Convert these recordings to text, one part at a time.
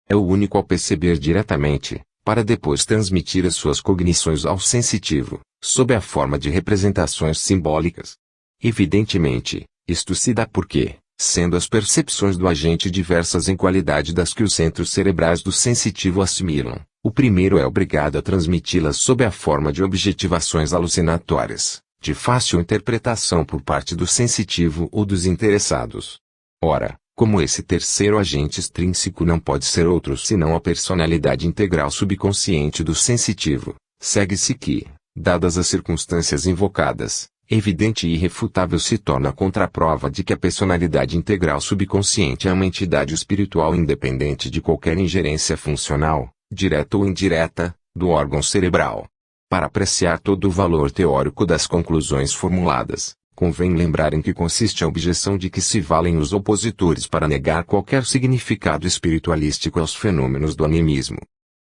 É o único a perceber diretamente, para depois transmitir as suas cognições ao sensitivo, sob a forma de representações simbólicas. Evidentemente, isto se dá porque, sendo as percepções do agente diversas em qualidade das que os centros cerebrais do sensitivo assimilam, o primeiro é obrigado a transmiti-las sob a forma de objetivações alucinatórias, de fácil interpretação por parte do sensitivo ou dos interessados. Ora, como esse terceiro agente extrínseco não pode ser outro senão a personalidade integral subconsciente do sensitivo, segue-se que, dadas as circunstâncias invocadas, evidente e irrefutável se torna a contraprova de que a personalidade integral subconsciente é uma entidade espiritual independente de qualquer ingerência funcional, direta ou indireta, do órgão cerebral. Para apreciar todo o valor teórico das conclusões formuladas, convém lembrar em que consiste a objeção de que se valem os opositores para negar qualquer significado espiritualístico aos fenômenos do animismo.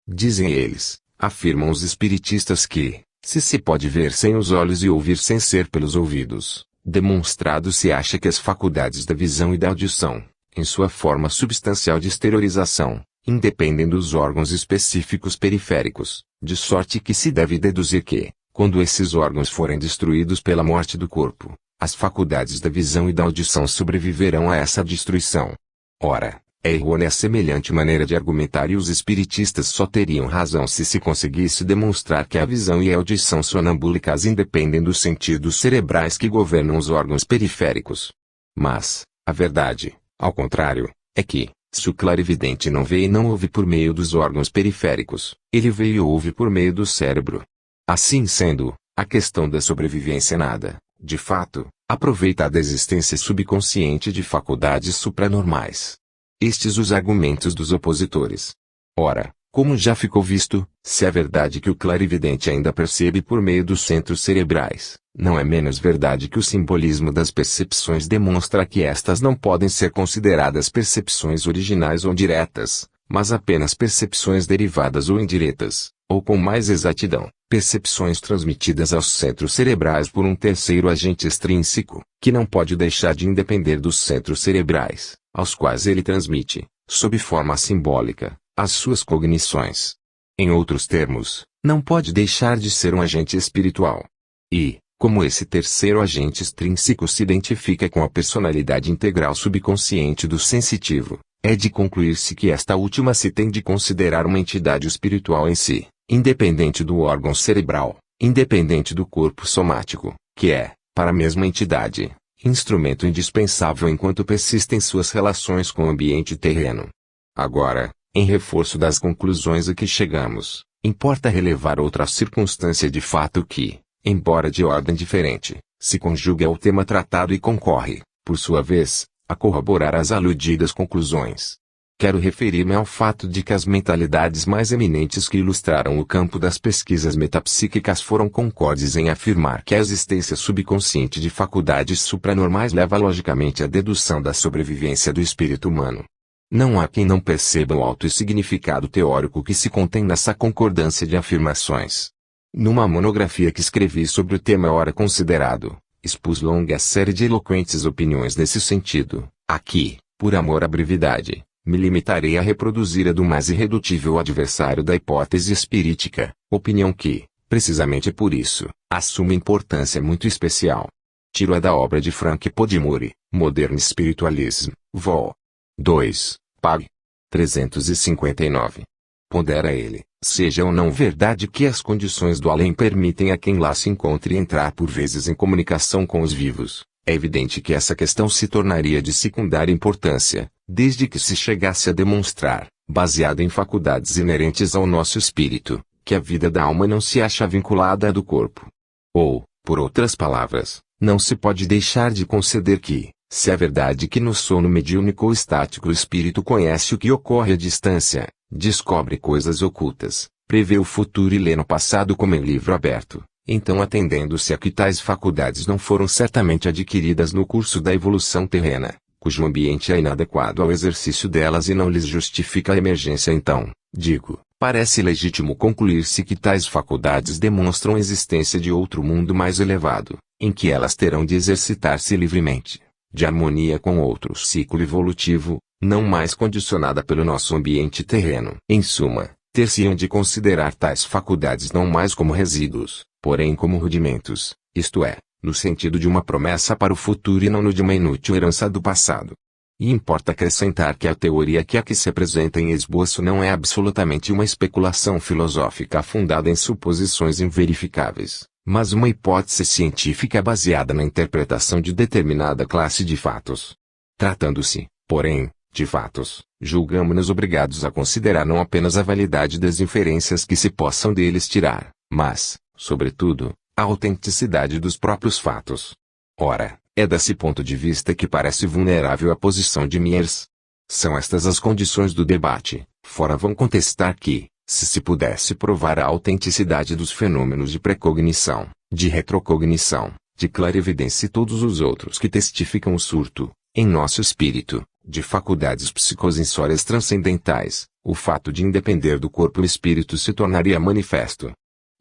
Dizem eles, afirmam os espiritistas que, se pode ver sem os olhos e ouvir sem ser pelos ouvidos, demonstrado se acha que as faculdades da visão e da audição, em sua forma substancial de exteriorização, independem dos órgãos específicos periféricos, de sorte que se deve deduzir que, quando esses órgãos forem destruídos pela morte do corpo, as faculdades da visão e da audição sobreviverão a essa destruição. Ora, é errônea semelhante maneira de argumentar e os espiritistas só teriam razão se conseguisse demonstrar que a visão e a audição sonambúlicas independem dos sentidos cerebrais que governam os órgãos periféricos. Mas, a verdade, ao contrário, é que, se o clarividente não vê e não ouve por meio dos órgãos periféricos, ele vê e ouve por meio do cérebro. Assim sendo, a questão da sobrevivência nada, de fato, aproveita da existência subconsciente de faculdades supranormais. Estes os argumentos dos opositores. Ora, como já ficou visto, se é verdade que o clarividente ainda percebe por meio dos centros cerebrais, não é menos verdade que o simbolismo das percepções demonstra que estas não podem ser consideradas percepções originais ou diretas, mas apenas percepções derivadas ou indiretas, ou com mais exatidão, percepções transmitidas aos centros cerebrais por um terceiro agente extrínseco, que não pode deixar de independer dos centros cerebrais, aos quais ele transmite, sob forma simbólica, as suas cognições. Em outros termos, não pode deixar de ser um agente espiritual. E, como esse terceiro agente extrínseco se identifica com a personalidade integral subconsciente do sensitivo, é de concluir-se que esta última se tem de considerar uma entidade espiritual em si, independente do órgão cerebral, independente do corpo somático, que é, para a mesma entidade, instrumento indispensável enquanto persistem suas relações com o ambiente terreno. Agora, em reforço das conclusões a que chegamos, importa relevar outra circunstância de fato que, embora de ordem diferente, se conjuga ao tema tratado e concorre, por sua vez, a corroborar as aludidas conclusões. Quero referir-me ao fato de que as mentalidades mais eminentes que ilustraram o campo das pesquisas metapsíquicas foram concordes em afirmar que a existência subconsciente de faculdades supranormais leva logicamente à dedução da sobrevivência do espírito humano. Não há quem não perceba o alto significado teórico que se contém nessa concordância de afirmações. Numa monografia que escrevi sobre o tema ora considerado, expus longa série de eloquentes opiniões nesse sentido. Aqui, por amor à brevidade, me limitarei a reproduzir a do mais irredutível adversário da hipótese espirítica, opinião que, precisamente por isso, assume importância muito especial. Tiro-a da obra de Frank Podimori, Modern Spiritualism, Vol. 2, pag. 359. Pondera ele, seja ou não verdade que as condições do além permitem a quem lá se encontre entrar por vezes em comunicação com os vivos, é evidente que essa questão se tornaria de secundária importância, desde que se chegasse a demonstrar, baseada em faculdades inerentes ao nosso espírito, que a vida da alma não se acha vinculada à do corpo. Ou, por outras palavras, não se pode deixar de conceder que, se é verdade que no sono mediúnico ou estático o espírito conhece o que ocorre à distância, descobre coisas ocultas, prevê o futuro e lê no passado como em livro aberto, então atendendo-se a que tais faculdades não foram certamente adquiridas no curso da evolução terrena, cujo ambiente é inadequado ao exercício delas e não lhes justifica a emergência então, digo, parece legítimo concluir-se que tais faculdades demonstram a existência de outro mundo mais elevado, em que elas terão de exercitar-se livremente, de harmonia com outro ciclo evolutivo, não mais condicionada pelo nosso ambiente terreno. Em suma, ter-se-ão de considerar tais faculdades não mais como resíduos, porém como rudimentos, isto é, no sentido de uma promessa para o futuro e não no de uma inútil herança do passado. E importa acrescentar que a teoria que aqui se apresenta em esboço não é absolutamente uma especulação filosófica fundada em suposições inverificáveis, mas uma hipótese científica baseada na interpretação de determinada classe de fatos. Tratando-se, porém, de fatos, julgamo-nos obrigados a considerar não apenas a validade das inferências que se possam deles tirar, mas, sobretudo, a autenticidade dos próprios fatos. Ora, é desse ponto de vista que parece vulnerável a posição de Miers. São estas as condições do debate. Fora vão contestar que, se pudesse provar a autenticidade dos fenômenos de precognição, de retrocognição, de clarividência e todos os outros que testificam o surto, em nosso espírito, de faculdades psicosensórias transcendentais, o fato de independer do corpo e o espírito se tornaria manifesto.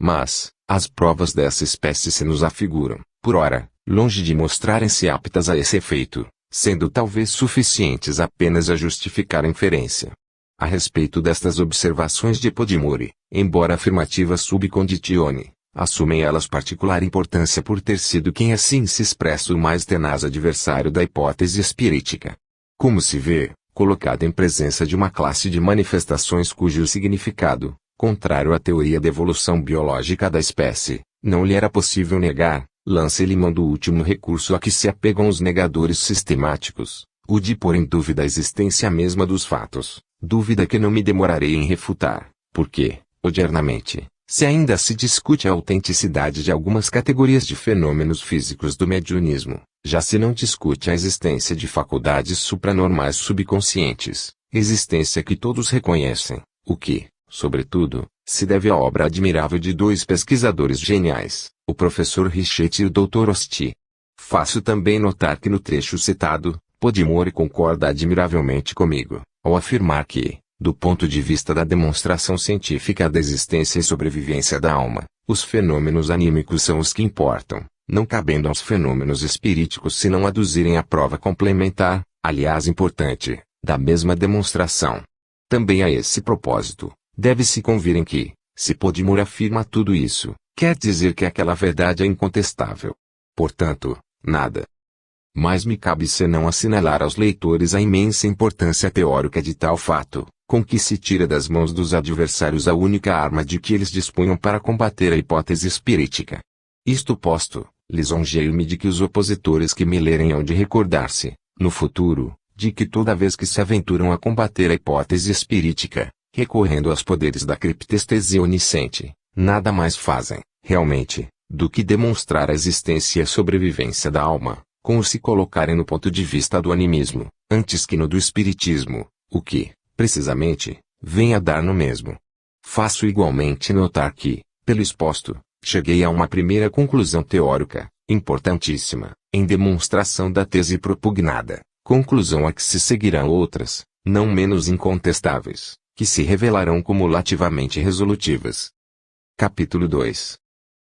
Mas, as provas dessa espécie se nos afiguram, por ora, longe de mostrarem-se aptas a esse efeito, sendo talvez suficientes apenas a justificar a inferência. A respeito destas observações de Podimori, embora afirmativas sub conditione, assumem elas particular importância por ter sido quem assim se expressa o mais tenaz adversário da hipótese espirítica. Como se vê, colocado em presença de uma classe de manifestações cujo significado, contrário à teoria da evolução biológica da espécie, não lhe era possível negar, lança-lhe mão do último recurso a que se apegam os negadores sistemáticos, o de pôr em dúvida a existência mesma dos fatos, dúvida que não me demorarei em refutar, porque, odiernamente, se ainda se discute a autenticidade de algumas categorias de fenômenos físicos do mediunismo, já se não discute a existência de faculdades supranormais subconscientes, existência que todos reconhecem, o que, sobretudo, se deve à obra admirável de dois pesquisadores geniais, o professor Richet e o Dr. Osti. Faço também notar que no trecho citado, Podimori concorda admiravelmente comigo, ao afirmar que, do ponto de vista da demonstração científica da existência e sobrevivência da alma, os fenômenos anímicos são os que importam, não cabendo aos fenômenos espiríticos se não aduzirem a prova complementar, aliás importante, da mesma demonstração. Também a esse propósito, deve-se convir em que, se Podimori afirma tudo isso, quer dizer que aquela verdade é incontestável. Portanto, nada mais me cabe senão assinalar aos leitores a imensa importância teórica de tal fato, com que se tira das mãos dos adversários a única arma de que eles dispunham para combater a hipótese espirítica. Isto posto, lisonjeio-me de que os opositores que me lerem hão de recordar-se, no futuro, de que toda vez que se aventuram a combater a hipótese espirítica, recorrendo aos poderes da criptestesia onisciente, nada mais fazem, realmente, do que demonstrar a existência e a sobrevivência da alma, com o se colocarem no ponto de vista do animismo, antes que no do espiritismo, o que, precisamente, vem a dar no mesmo. Faço igualmente notar que, pelo exposto, cheguei a uma primeira conclusão teórica, importantíssima, em demonstração da tese propugnada, conclusão a que se seguirão outras, não menos incontestáveis, que se revelarão cumulativamente resolutivas. Capítulo 2.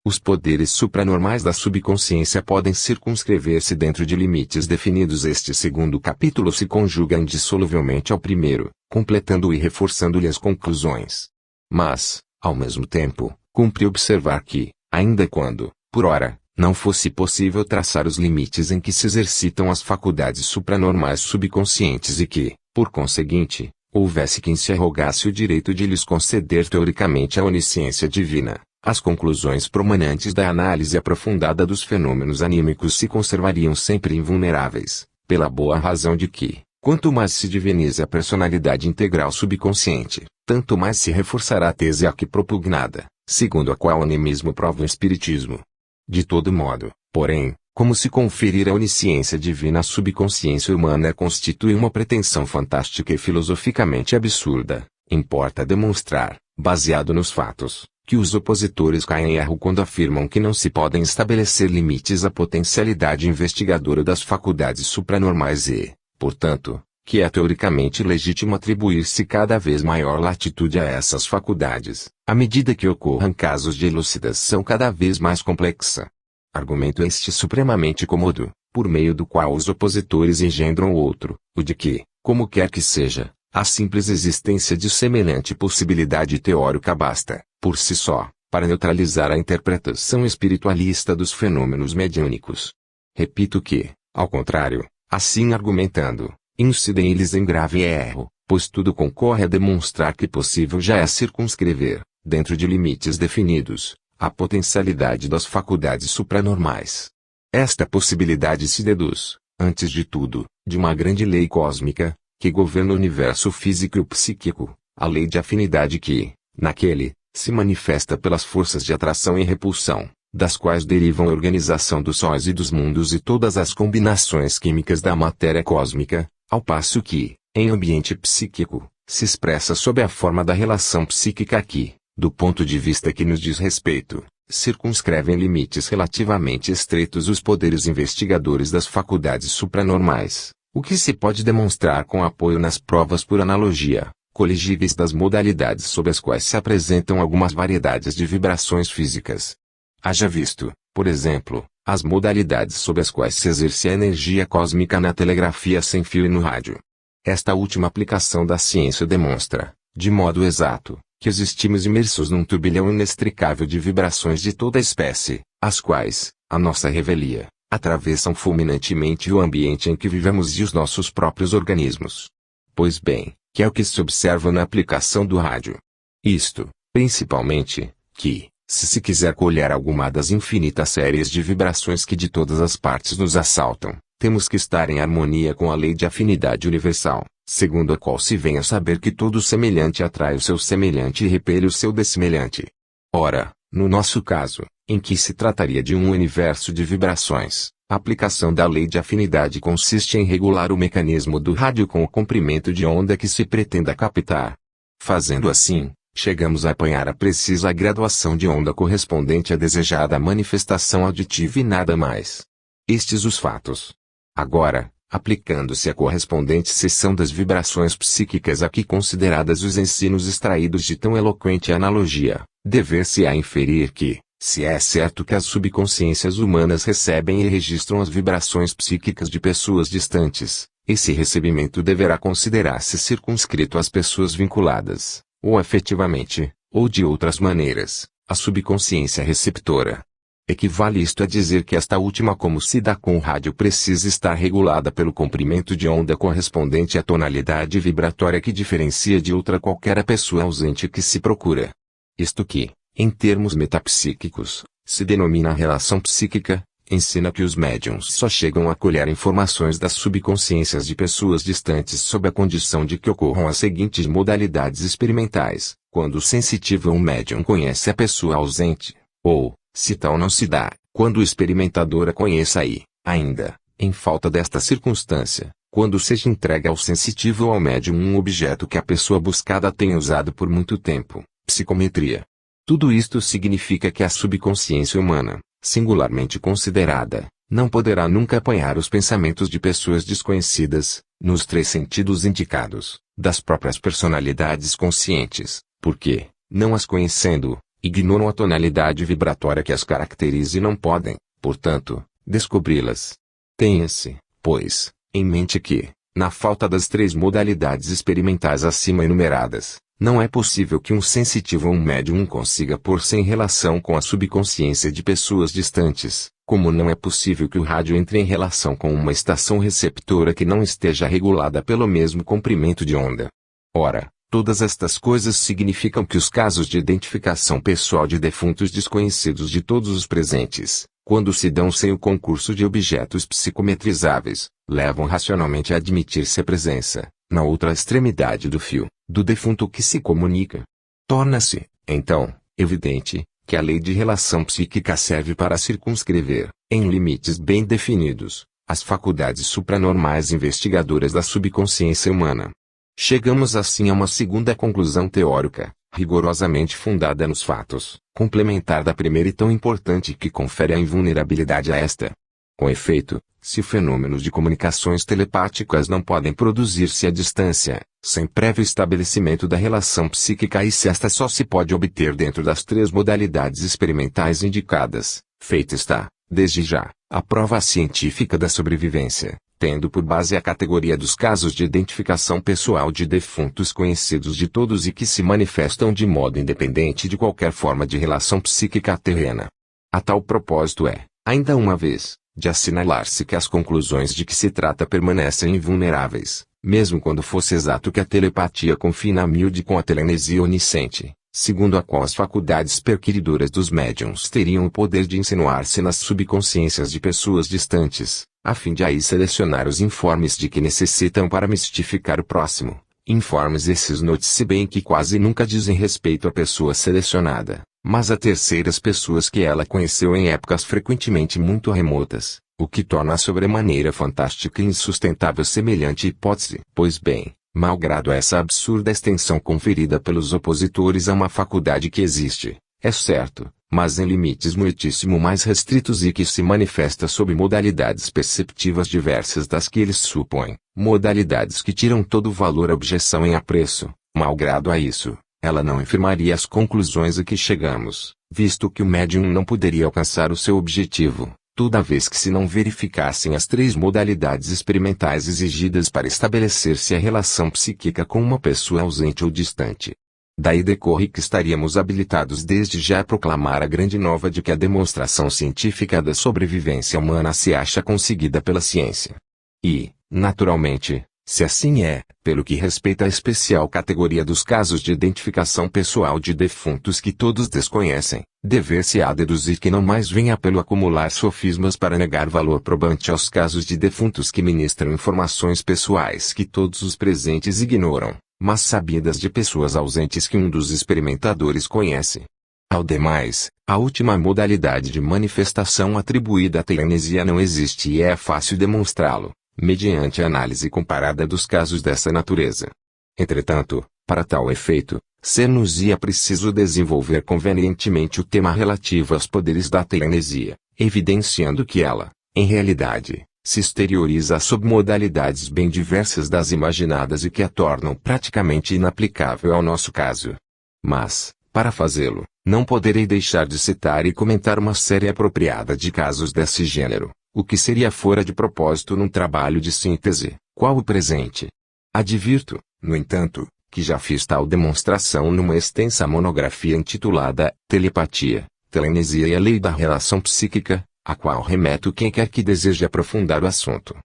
Os poderes supranormais da subconsciência podem circunscrever-se dentro de limites definidos. Este segundo capítulo se conjuga indissoluvelmente ao primeiro, completando e reforçando-lhe as conclusões. Mas, ao mesmo tempo, cumpre observar que, ainda quando, por ora, não fosse possível traçar os limites em que se exercitam as faculdades supranormais subconscientes e que, por conseguinte, houvesse quem se arrogasse o direito de lhes conceder teoricamente a onisciência divina, as conclusões promanentes da análise aprofundada dos fenômenos anímicos se conservariam sempre invulneráveis, pela boa razão de que, quanto mais se divinize a personalidade integral subconsciente, tanto mais se reforçará a tese aqui propugnada, segundo a qual o animismo prova o espiritismo. De todo modo, porém, como se conferir a onisciência divina à subconsciência humana constitui uma pretensão fantástica e filosoficamente absurda, importa demonstrar, baseado nos fatos, que os opositores caem em erro quando afirmam que não se podem estabelecer limites à potencialidade investigadora das faculdades supranormais e, portanto, que é teoricamente legítimo atribuir-se cada vez maior latitude a essas faculdades, à medida que ocorram casos de elucidação cada vez mais complexa. Argumento este supremamente cômodo, por meio do qual os opositores engendram outro, o de que, Como quer que seja, a simples existência de semelhante possibilidade teórica basta, por si só, para neutralizar a interpretação espiritualista dos fenômenos mediúnicos. Repito que, ao contrário, assim argumentando, incidem eles em grave erro, pois tudo concorre a demonstrar que possível já é circunscrever, dentro de limites definidos, a potencialidade das faculdades supranormais. Esta possibilidade se deduz, antes de tudo, de uma grande lei cósmica, que governa o universo físico e psíquico, a lei de afinidade que, naquele, se manifesta pelas forças de atração e repulsão, das quais derivam a organização dos sóis e dos mundos e todas as combinações químicas da matéria cósmica, ao passo que, em ambiente psíquico, se expressa sob a forma da relação psíquica que, do ponto de vista que nos diz respeito, circunscreve em limites relativamente estreitos os poderes investigadores das faculdades supranormais, o que se pode demonstrar com apoio nas provas por analogia, coligíveis das modalidades sob as quais se apresentam algumas variedades de vibrações físicas. Haja visto, por exemplo, as modalidades sob as quais se exerce a energia cósmica na telegrafia sem fio e no rádio. Esta última aplicação da ciência demonstra, de modo exato, que existimos imersos num turbilhão inextricável de vibrações de toda espécie, as quais, a nossa revelia, atravessam fulminantemente o ambiente em que vivemos e os nossos próprios organismos. Pois bem, que é o que se observa na aplicação do rádio. Isto, principalmente, que, se quiser colher alguma das infinitas séries de vibrações que de todas as partes nos assaltam, temos que estar em harmonia com a lei de afinidade universal, segundo a qual se vem a saber que todo semelhante atrai o seu semelhante e repele o seu dessemelhante. Ora, no nosso caso, em que se trataria de um universo de vibrações, a aplicação da lei de afinidade consiste em regular o mecanismo do rádio com o comprimento de onda que se pretenda captar. Fazendo assim, chegamos a apanhar a precisa graduação de onda correspondente à desejada manifestação auditiva e nada mais. Estes os fatos. Agora, aplicando-se a correspondente seção das vibrações psíquicas aqui consideradas os ensinos extraídos de tão eloquente analogia, dever-se-á inferir que, se é certo que as subconsciências humanas recebem e registram as vibrações psíquicas de pessoas distantes, esse recebimento deverá considerar-se circunscrito às pessoas vinculadas, ou afetivamente, ou de outras maneiras, à subconsciência receptora. Equivale isto a dizer que esta última, como se dá com o rádio, precisa estar regulada pelo comprimento de onda correspondente à tonalidade vibratória que diferencia de outra qualquer a pessoa ausente que se procura. Isto que, em termos metapsíquicos, se denomina relação psíquica, ensina que os médiuns só chegam a colher informações das subconsciências de pessoas distantes sob a condição de que ocorram as seguintes modalidades experimentais: quando o sensitivo ou médium conhece a pessoa ausente, ou, se tal não se dá, quando o experimentador a conheça e, ainda, em falta desta circunstância, quando seja entregue ao sensitivo ou ao médium um objeto que a pessoa buscada tenha usado por muito tempo, psicometria. Tudo isto significa que a subconsciência humana, singularmente considerada, não poderá nunca apanhar os pensamentos de pessoas desconhecidas, nos três sentidos indicados, das próprias personalidades conscientes, porque, não as conhecendo, ignoram a tonalidade vibratória que as caracteriza e não podem, portanto, descobri-las. Tenha-se, pois, em mente que, na falta das três modalidades experimentais acima enumeradas, não é possível que um sensitivo ou um médium consiga pôr-se em relação com a subconsciência de pessoas distantes, como não é possível que o rádio entre em relação com uma estação receptora que não esteja regulada pelo mesmo comprimento de onda. Ora, todas estas coisas significam que os casos de identificação pessoal de defuntos desconhecidos de todos os presentes, quando se dão sem o concurso de objetos psicometrizáveis, levam racionalmente a admitir-se a presença, na outra extremidade do fio, do defunto que se comunica. Torna-se, então, evidente, que a lei de relação psíquica serve para circunscrever, em limites bem definidos, as faculdades supranormais investigadoras da subconsciência humana. Chegamos assim a uma segunda conclusão teórica, rigorosamente fundada nos fatos, complementar da primeira e tão importante que confere a invulnerabilidade a esta. Com efeito, se fenômenos de comunicações telepáticas não podem produzir-se à distância, sem prévio estabelecimento da relação psíquica, e se esta só se pode obter dentro das três modalidades experimentais indicadas, feita está, desde já, a prova científica da sobrevivência, tendo por base a categoria dos casos de identificação pessoal de defuntos conhecidos de todos e que se manifestam de modo independente de qualquer forma de relação psíquica terrena. A tal propósito ainda uma vez, de assinalar-se que as conclusões de que se trata permanecem invulneráveis, mesmo quando fosse exato que a telepatia confina a miúde com a telenesia onisciente, segundo a qual as faculdades perquiridoras dos médiuns teriam o poder de insinuar-se nas subconsciências de pessoas distantes, a fim de aí selecionar os informes de que necessitam para mistificar o próximo. Informes esses note-se bem que quase nunca dizem respeito à pessoa selecionada, mas a terceiras pessoas que ela conheceu em épocas frequentemente muito remotas, o que torna a sobremaneira fantástica e insustentável semelhante hipótese. Pois bem, malgrado essa absurda extensão conferida pelos opositores a uma faculdade que existe, é certo, mas em limites muitíssimo mais restritos e que se manifesta sob modalidades perceptivas diversas das que eles supõem, modalidades que tiram todo o valor à objeção em apreço, malgrado a isso, ela não infirmaria as conclusões a que chegamos, visto que o médium não poderia alcançar o seu objetivo, toda vez que se não verificassem as 3 modalidades experimentais exigidas para estabelecer-se a relação psíquica com uma pessoa ausente ou distante. Daí decorre que estaríamos habilitados desde já a proclamar a grande nova de que a demonstração científica da sobrevivência humana se acha conseguida pela ciência. E, naturalmente, se assim pelo que respeita à especial categoria dos casos de identificação pessoal de defuntos que todos desconhecem, dever-se-á deduzir que não mais venha pelo acumular sofismas para negar valor probante aos casos de defuntos que ministram informações pessoais que todos os presentes ignoram, mas sabidas de pessoas ausentes que um dos experimentadores conhece. Ao demais, a última modalidade de manifestação atribuída à telenesia não existe e é fácil demonstrá-lo, mediante a análise comparada dos casos dessa natureza. Entretanto, para tal efeito, ser-nos-ia preciso desenvolver convenientemente o tema relativo aos poderes da telenesia, evidenciando que ela, em realidade, se exterioriza sob modalidades bem diversas das imaginadas e que a tornam praticamente inaplicável ao nosso caso. Mas, para fazê-lo, não poderei deixar de citar e comentar uma série apropriada de casos desse gênero, o que seria fora de propósito num trabalho de síntese, qual o presente. Advirto, no entanto, que já fiz tal demonstração numa extensa monografia intitulada Telepatia, Telenesia e a Lei da Relação Psíquica, a qual remeto quem quer que deseje aprofundar o assunto.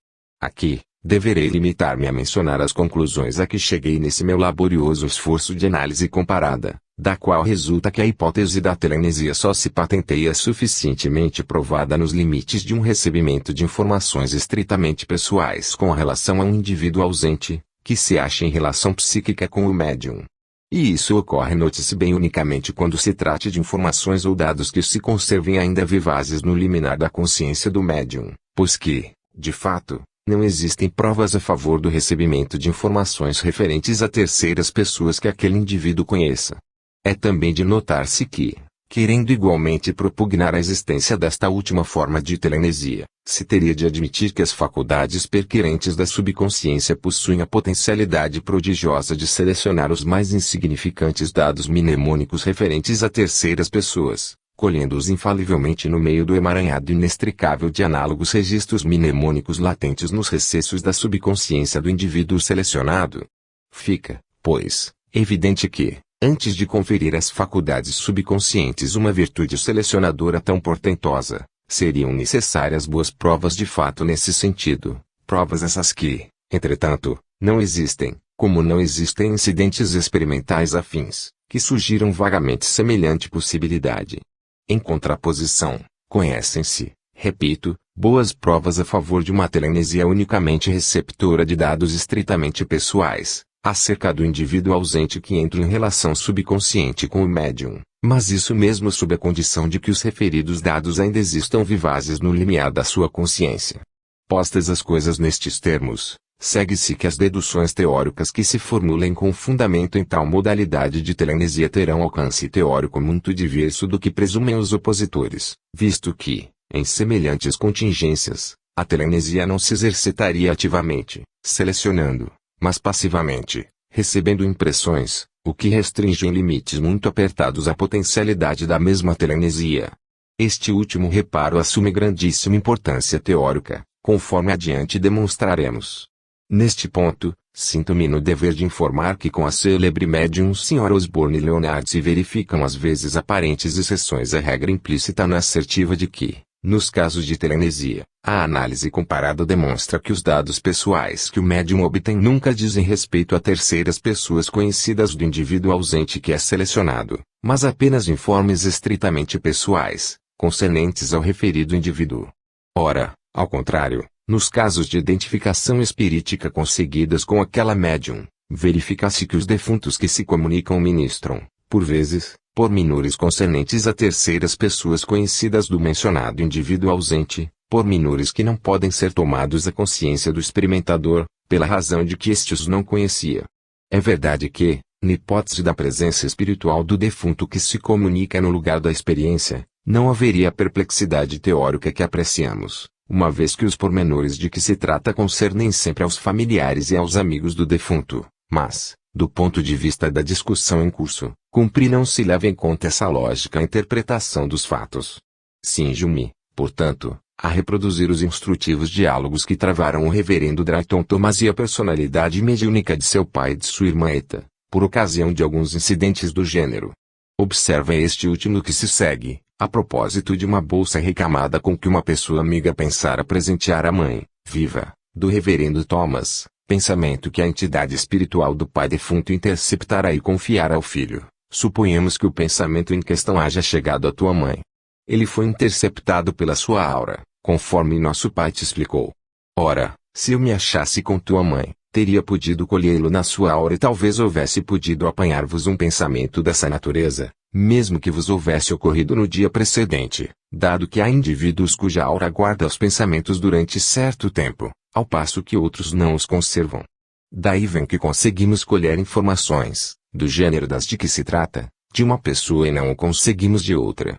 Aqui, deverei limitar-me a mencionar as conclusões a que cheguei nesse meu laborioso esforço de análise comparada, da qual resulta que a hipótese da telenesia só se patenteia suficientemente provada nos limites de um recebimento de informações estritamente pessoais com relação a um indivíduo ausente, que se acha em relação psíquica com o médium. E isso ocorre, note-se bem, unicamente quando se trate de informações ou dados que se conservem ainda vivazes no liminar da consciência do médium, pois que, de fato, não existem provas a favor do recebimento de informações referentes a terceiras pessoas que aquele indivíduo conheça. É também de notar-se que, querendo igualmente propugnar a existência desta última forma de telenesia, se teria de admitir que as faculdades perquirentes da subconsciência possuem a potencialidade prodigiosa de selecionar os mais insignificantes dados mnemônicos referentes a terceiras pessoas, colhendo-os infalivelmente no meio do emaranhado inextricável de análogos registros mnemônicos latentes nos recessos da subconsciência do indivíduo selecionado. Fica, pois, evidente que, antes de conferir às faculdades subconscientes uma virtude selecionadora tão portentosa, seriam necessárias boas provas de fato nesse sentido, provas essas que, entretanto, não existem, como não existem incidentes experimentais afins, que sugiram vagamente semelhante possibilidade. Em contraposição, conhecem-se, repito, boas provas a favor de uma telenesia unicamente receptora de dados estritamente pessoais, acerca do indivíduo ausente que entra em relação subconsciente com o médium, mas isso mesmo sob a condição de que os referidos dados ainda existam vivazes no limiar da sua consciência. Postas as coisas nestes termos, segue-se que as deduções teóricas que se formulem com fundamento em tal modalidade de telenesia terão alcance teórico muito diverso do que presumem os opositores, visto que, em semelhantes contingências, a telenesia não se exercitaria ativamente, selecionando, mas passivamente, recebendo impressões, o que restringe em limites muito apertados a potencialidade da mesma telenesia. Este último reparo assume grandíssima importância teórica, conforme adiante demonstraremos. Neste ponto, sinto-me no dever de informar que com a célebre médium Sra. Osborne Leonard se verificam às vezes aparentes exceções à regra implícita na assertiva de que, nos casos de telenesia, a análise comparada demonstra que os dados pessoais que o médium obtém nunca dizem respeito a terceiras pessoas conhecidas do indivíduo ausente que é selecionado, mas apenas informes estritamente pessoais, concernentes ao referido indivíduo. Ora, ao contrário, nos casos de identificação espirítica conseguidas com aquela médium, verifica-se que os defuntos que se comunicam ministram, por vezes, pormenores concernentes a terceiras pessoas conhecidas do mencionado indivíduo ausente, pormenores que não podem ser tomados à consciência do experimentador, pela razão de que este os não conhecia. É verdade que, na hipótese da presença espiritual do defunto que se comunica no lugar da experiência, não haveria a perplexidade teórica que apreciamos, uma vez que os pormenores de que se trata concernem sempre aos familiares e aos amigos do defunto, mas, do ponto de vista da discussão em curso, cumpre não se leva em conta essa lógica interpretação dos fatos. Cinjo-me, portanto, a reproduzir os instrutivos diálogos que travaram o reverendo Drayton Thomas e a personalidade mediúnica de seu pai e de sua irmã Eta, por ocasião de alguns incidentes do gênero. Observa este último que se segue, a propósito de uma bolsa recamada com que uma pessoa amiga pensara presentear a mãe, viva, do reverendo Thomas, pensamento que a entidade espiritual do pai defunto interceptará e confiará ao filho. Suponhamos que o pensamento em questão haja chegado à tua mãe. Ele foi interceptado pela sua aura, conforme nosso pai te explicou. Ora, se eu me achasse com tua mãe, teria podido colhê-lo na sua aura e talvez houvesse podido apanhar-vos um pensamento dessa natureza, mesmo que vos houvesse ocorrido no dia precedente, dado que há indivíduos cuja aura guarda os pensamentos durante certo tempo, ao passo que outros não os conservam. Daí vem que conseguimos colher informações, do gênero das de que se trata, de uma pessoa e não o conseguimos de outra.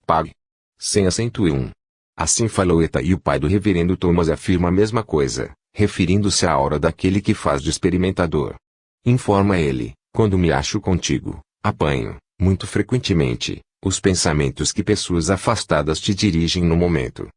Pag. 101. Assim falou Eta e o pai do reverendo Thomas afirma a mesma coisa, referindo-se à aura daquele que faz de experimentador. Informa ele, quando me acho contigo, apanho, muito frequentemente, os pensamentos que pessoas afastadas te dirigem no momento.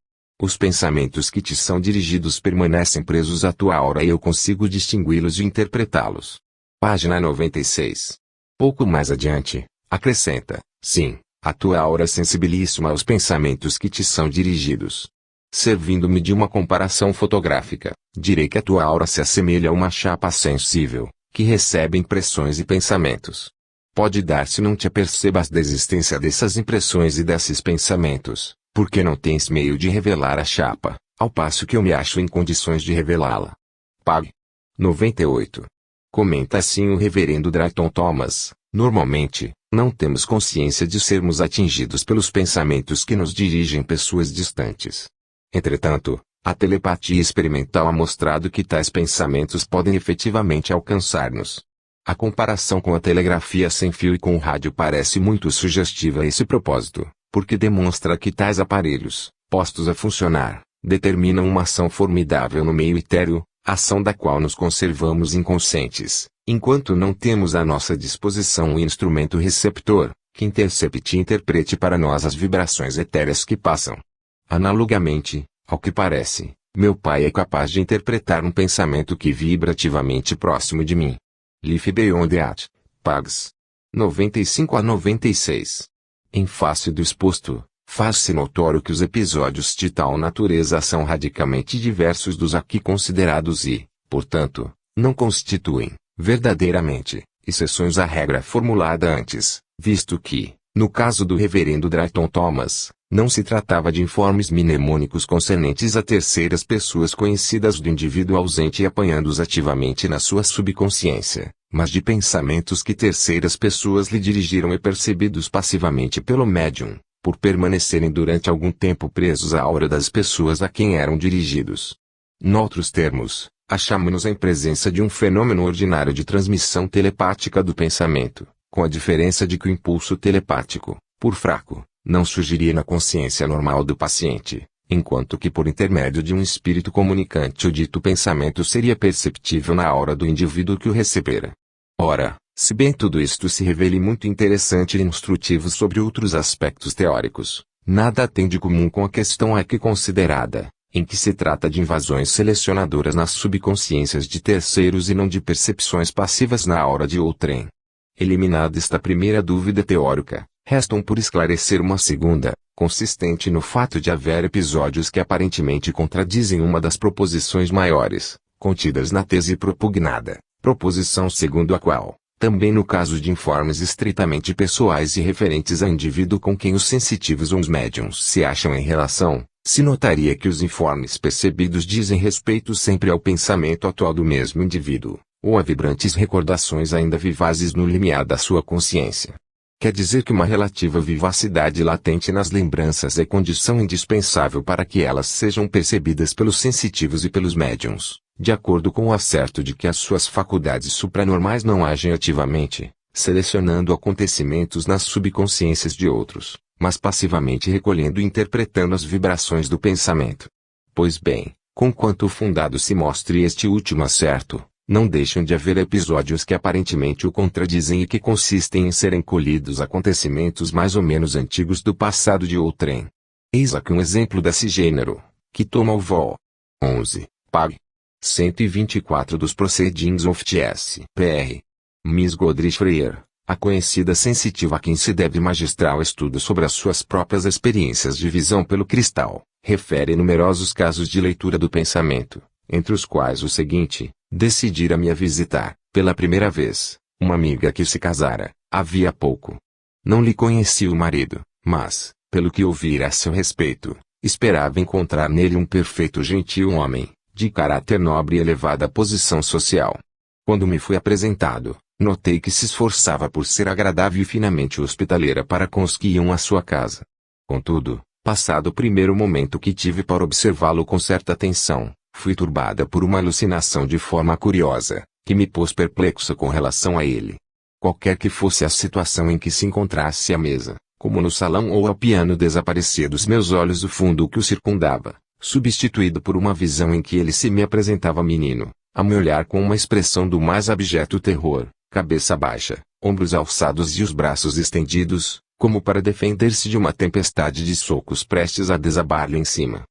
Os pensamentos que te são dirigidos permanecem presos à tua aura e eu consigo distingui-los e interpretá-los. Página 96. Pouco mais adiante, acrescenta, sim, a tua aura é sensibilíssima aos pensamentos que te são dirigidos. Servindo-me de uma comparação fotográfica, direi que a tua aura se assemelha a uma chapa sensível, que recebe impressões e pensamentos. Pode dar-se não te apercebas da existência dessas impressões e desses pensamentos, porque não tens meio de revelar a chapa, ao passo que eu me acho em condições de revelá-la. Pag. 98. Comenta assim o reverendo Drayton Thomas, normalmente, não temos consciência de sermos atingidos pelos pensamentos que nos dirigem pessoas distantes. Entretanto, a telepatia experimental ha mostrado que tais pensamentos podem efetivamente alcançar-nos. A comparação com a telegrafia sem fio e com o rádio parece muito sugestiva a esse propósito, porque demonstra que tais aparelhos, postos a funcionar, determinam uma ação formidável no meio etéreo, ação da qual nos conservamos inconscientes, enquanto não temos à nossa disposição o instrumento receptor, que intercepte e interprete para nós as vibrações etéreas que passam. Analogamente, ao que parece, meu pai é capaz de interpretar um pensamento que vibra ativamente próximo de mim. Life Beyond That, Pags. 95 a 96. Em face do exposto, faz-se notório que os episódios de tal natureza são radicalmente diversos dos aqui considerados e, portanto, não constituem, verdadeiramente, exceções à regra formulada antes, visto que, no caso do reverendo Drayton Thomas, não se tratava de informes mnemônicos concernentes a terceiras pessoas conhecidas do indivíduo ausente e apanhando-os ativamente na sua subconsciência, mas de pensamentos que terceiras pessoas lhe dirigiram e percebidos passivamente pelo médium, por permanecerem durante algum tempo presos à aura das pessoas a quem eram dirigidos. Noutros termos, achamos-nos em presença de um fenômeno ordinário de transmissão telepática do pensamento, com a diferença de que o impulso telepático, por fraco, não surgiria na consciência normal do paciente, enquanto que por intermédio de um espírito comunicante o dito pensamento seria perceptível na aura do indivíduo que o recebera. Ora, se bem tudo isto se revele muito interessante e instrutivo sobre outros aspectos teóricos, nada tem de comum com a questão aqui considerada, em que se trata de invasões selecionadoras nas subconsciências de terceiros e não de percepções passivas na aura de outrem. Eliminada esta primeira dúvida teórica, restam por esclarecer uma segunda, consistente no fato de haver episódios que aparentemente contradizem uma das proposições maiores, contidas na tese propugnada, proposição segundo a qual, também no caso de informes estritamente pessoais e referentes a indivíduo com quem os sensitivos ou os médiums se acham em relação, se notaria que os informes percebidos dizem respeito sempre ao pensamento atual do mesmo indivíduo, ou a vibrantes recordações ainda vivazes no limiar da sua consciência. Quer dizer que uma relativa vivacidade latente nas lembranças é condição indispensável para que elas sejam percebidas pelos sensitivos e pelos médiums, de acordo com o acerto de que as suas faculdades supranormais não agem ativamente, selecionando acontecimentos nas subconsciências de outros, mas passivamente recolhendo e interpretando as vibrações do pensamento. Pois bem, conquanto fundado se mostre este último acerto, não deixam de haver episódios que aparentemente o contradizem e que consistem em serem colhidos acontecimentos mais ou menos antigos do passado de outrem. Eis aqui um exemplo desse gênero, que toma o vol. 11, pag. 124 dos Proceedings of T.S. Pr. Miss Godrich Freyer, a conhecida sensitiva a quem se deve magistral estudo sobre as suas próprias experiências de visão pelo cristal, refere numerosos casos de leitura do pensamento, entre os quais o seguinte: decidira-me a visitar, pela primeira vez, uma amiga que se casara, havia pouco. Não lhe conhecia o marido, mas, pelo que ouvira a seu respeito, esperava encontrar nele um perfeito gentil homem, de caráter nobre e elevada posição social. Quando me foi apresentado, notei que se esforçava por ser agradável e finamente hospitaleira para com os que iam à sua casa. Contudo, passado o primeiro momento que tive para observá-lo com certa atenção, fui turbada por uma alucinação de forma curiosa, que me pôs perplexa com relação a ele. Qualquer que fosse a situação em que se encontrasse à mesa, como no salão ou ao piano, desaparecia dos meus olhos o fundo que o circundava, substituído por uma visão em que ele se me apresentava menino, a me olhar com uma expressão do mais abjeto terror, cabeça baixa, ombros alçados e os braços estendidos, como para defender-se de uma tempestade de socos prestes a desabar-lhe em cima.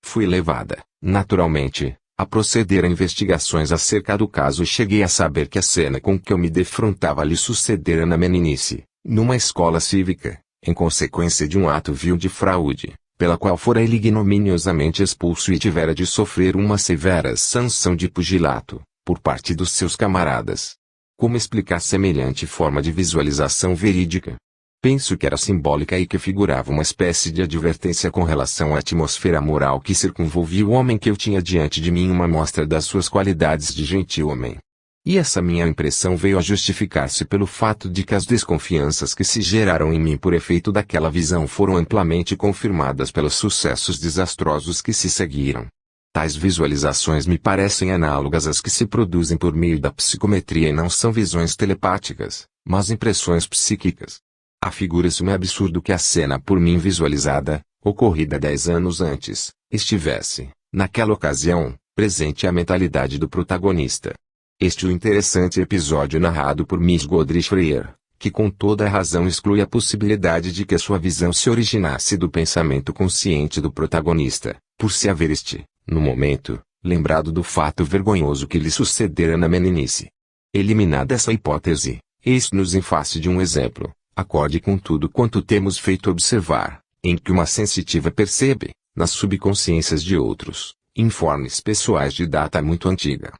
Fui levada, naturalmente, a proceder a investigações acerca do caso e cheguei a saber que a cena com que eu me defrontava lhe sucedera na meninice, numa escola cívica, em consequência de um ato vil de fraude, pela qual fora ele ignominiosamente expulso e tivera de sofrer uma severa sanção de pugilato, por parte dos seus camaradas. Como explicar semelhante forma de visualização verídica? Penso que era simbólica e que figurava uma espécie de advertência com relação à atmosfera moral que circunvolvia o homem que eu tinha diante de mim, uma mostra das suas qualidades de gentil homem. E essa minha impressão veio a justificar-se pelo fato de que as desconfianças que se geraram em mim por efeito daquela visão foram amplamente confirmadas pelos sucessos desastrosos que se seguiram. Tais visualizações me parecem análogas às que se produzem por meio da psicometria e não são visões telepáticas, mas impressões psíquicas. Afigura-se-me absurdo que a cena por mim visualizada, ocorrida 10 anos antes, estivesse, naquela ocasião, presente à mentalidade do protagonista. Este é o interessante episódio narrado por Miss Godrich Freyer, que com toda a razão exclui a possibilidade de que a sua visão se originasse do pensamento consciente do protagonista, por se haver este, no momento, lembrado do fato vergonhoso que lhe sucedera na meninice. Eliminada essa hipótese, eis-nos em face de um exemplo, acorde com tudo quanto temos feito observar, em que uma sensitiva percebe, nas subconsciências de outros, informes pessoais de data muito antiga.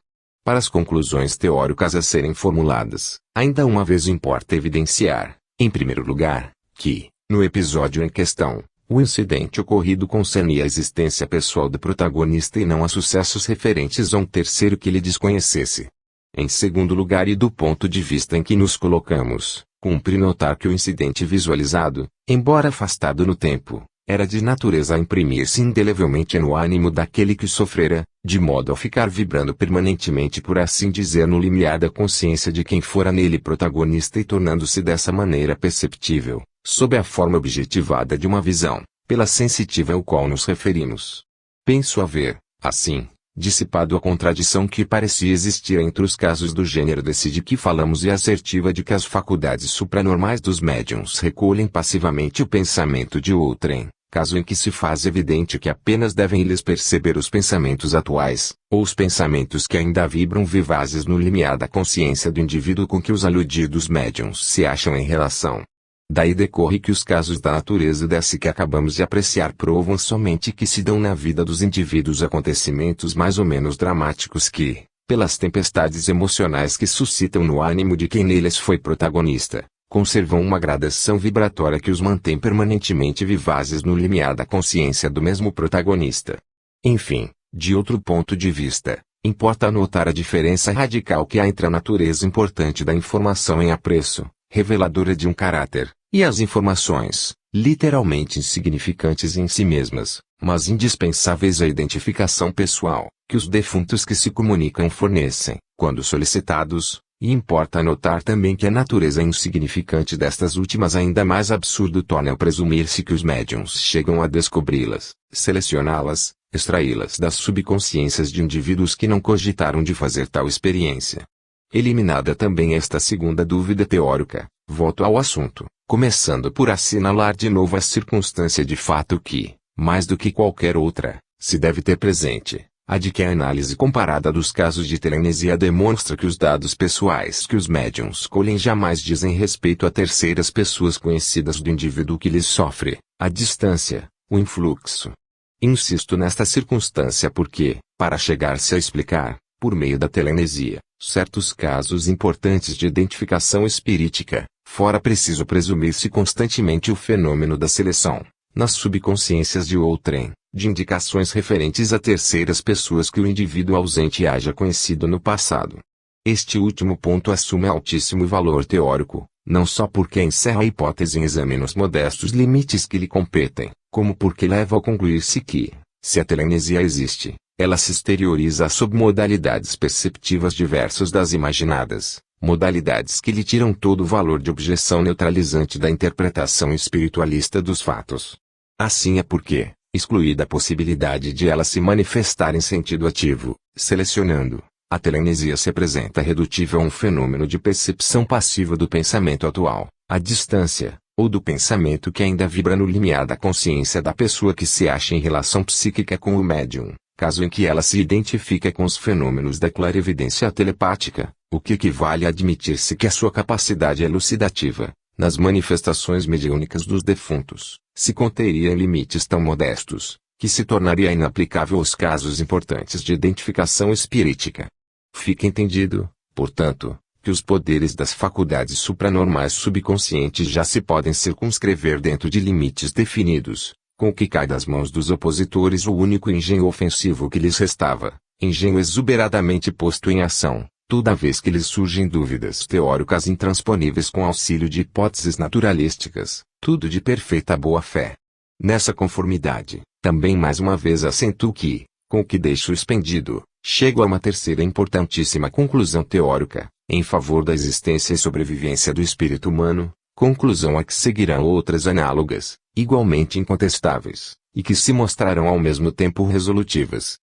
Para as conclusões teóricas a serem formuladas, ainda uma vez importa evidenciar, em primeiro lugar, que, no episódio em questão, o incidente ocorrido concernia a existência pessoal do protagonista e não a sucessos referentes a um terceiro que lhe desconhecesse. Em segundo lugar, e do ponto de vista em que nos colocamos, cumpre notar que o incidente visualizado, embora afastado no tempo, era de natureza a imprimir-se indelevelmente no ânimo daquele que sofrera, de modo a ficar vibrando permanentemente, por assim dizer, no limiar da consciência de quem fora nele protagonista e tornando-se dessa maneira perceptível, sob a forma objetivada de uma visão, pela sensitiva ao qual nos referimos. Penso haver, assim, dissipado a contradição que parecia existir entre os casos do gênero desse de que falamos e a assertiva de que as faculdades supranormais dos médiuns recolhem passivamente o pensamento de outrem, caso em que se faz evidente que apenas devem lhes perceber os pensamentos atuais, ou os pensamentos que ainda vibram vivazes no limiar da consciência do indivíduo com que os aludidos médiuns se acham em relação. Daí decorre que os casos da natureza dessa que acabamos de apreciar provam somente que se dão na vida dos indivíduos acontecimentos mais ou menos dramáticos que, pelas tempestades emocionais que suscitam no ânimo de quem neles foi protagonista, conservam uma gradação vibratória que os mantém permanentemente vivazes no limiar da consciência do mesmo protagonista. Enfim, de outro ponto de vista, importa notar a diferença radical que há entre a natureza importante da informação em apreço, reveladora de um caráter, e as informações, literalmente insignificantes em si mesmas, mas indispensáveis à identificação pessoal, que os defuntos que se comunicam fornecem, quando solicitados, e importa notar também que a natureza insignificante destas últimas ainda mais absurdo torna ao presumir-se que os médiuns chegam a descobri-las, selecioná-las, extraí-las das subconsciências de indivíduos que não cogitaram de fazer tal experiência. Eliminada também esta segunda dúvida teórica, volto ao assunto, começando por assinalar de novo a circunstância de fato que, mais do que qualquer outra, se deve ter presente, a de que a análise comparada dos casos de telenesia demonstra que os dados pessoais que os médiuns colhem jamais dizem respeito a terceiras pessoas conhecidas do indivíduo que lhes sofre, a distância, o influxo. Insisto nesta circunstância porque, para chegar-se a explicar, por meio da telenesia, certos casos importantes de identificação espirítica, fora preciso presumir-se constantemente o fenômeno da seleção, nas subconsciências de outrem, de indicações referentes a terceiras pessoas que o indivíduo ausente haja conhecido no passado. Este último ponto assume altíssimo valor teórico, não só porque encerra a hipótese em exame nos modestos limites que lhe competem, como porque leva a concluir-se que, se a telenesia existe, ela se exterioriza sob modalidades perceptivas diversas das imaginadas, modalidades que lhe tiram todo o valor de objeção neutralizante da interpretação espiritualista dos fatos. Assim é porque, excluída a possibilidade de ela se manifestar em sentido ativo, selecionando, a telenesia se apresenta redutível a um fenômeno de percepção passiva do pensamento atual, à distância, ou do pensamento que ainda vibra no limiar da consciência da pessoa que se acha em relação psíquica com o médium, caso em que ela se identifica com os fenômenos da clarevidência telepática, o que equivale a admitir-se que a sua capacidade elucidativa, nas manifestações mediúnicas dos defuntos, se conteria em limites tão modestos, que se tornaria inaplicável aos casos importantes de identificação espirítica. Fica entendido, portanto, que os poderes das faculdades supranormais subconscientes já se podem circunscrever dentro de limites definidos, com o que cai das mãos dos opositores o único engenho ofensivo que lhes restava, engenho exuberadamente posto em ação, toda vez que lhes surgem dúvidas teóricas intransponíveis com auxílio de hipóteses naturalísticas, tudo de perfeita boa-fé. Nessa conformidade, também mais uma vez acentuo que, com o que deixo expendido, chego a uma terceira importantíssima conclusão teórica, em favor da existência e sobrevivência do espírito humano, conclusão a que seguirão outras análogas, igualmente incontestáveis, e que se mostrarão ao mesmo tempo resolutivas.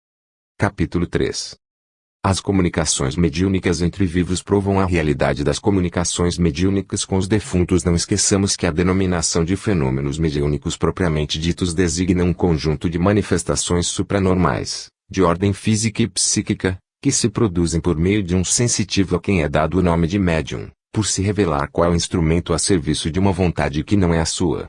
Capítulo 3. As comunicações mediúnicas entre vivos provam a realidade das comunicações mediúnicas com os defuntos. Não esqueçamos que a denominação de fenômenos mediúnicos propriamente ditos designa um conjunto de manifestações supranormais, de ordem física e psíquica, que se produzem por meio de um sensitivo a quem é dado o nome de médium, por se revelar qual é o instrumento a serviço de uma vontade que não é a sua.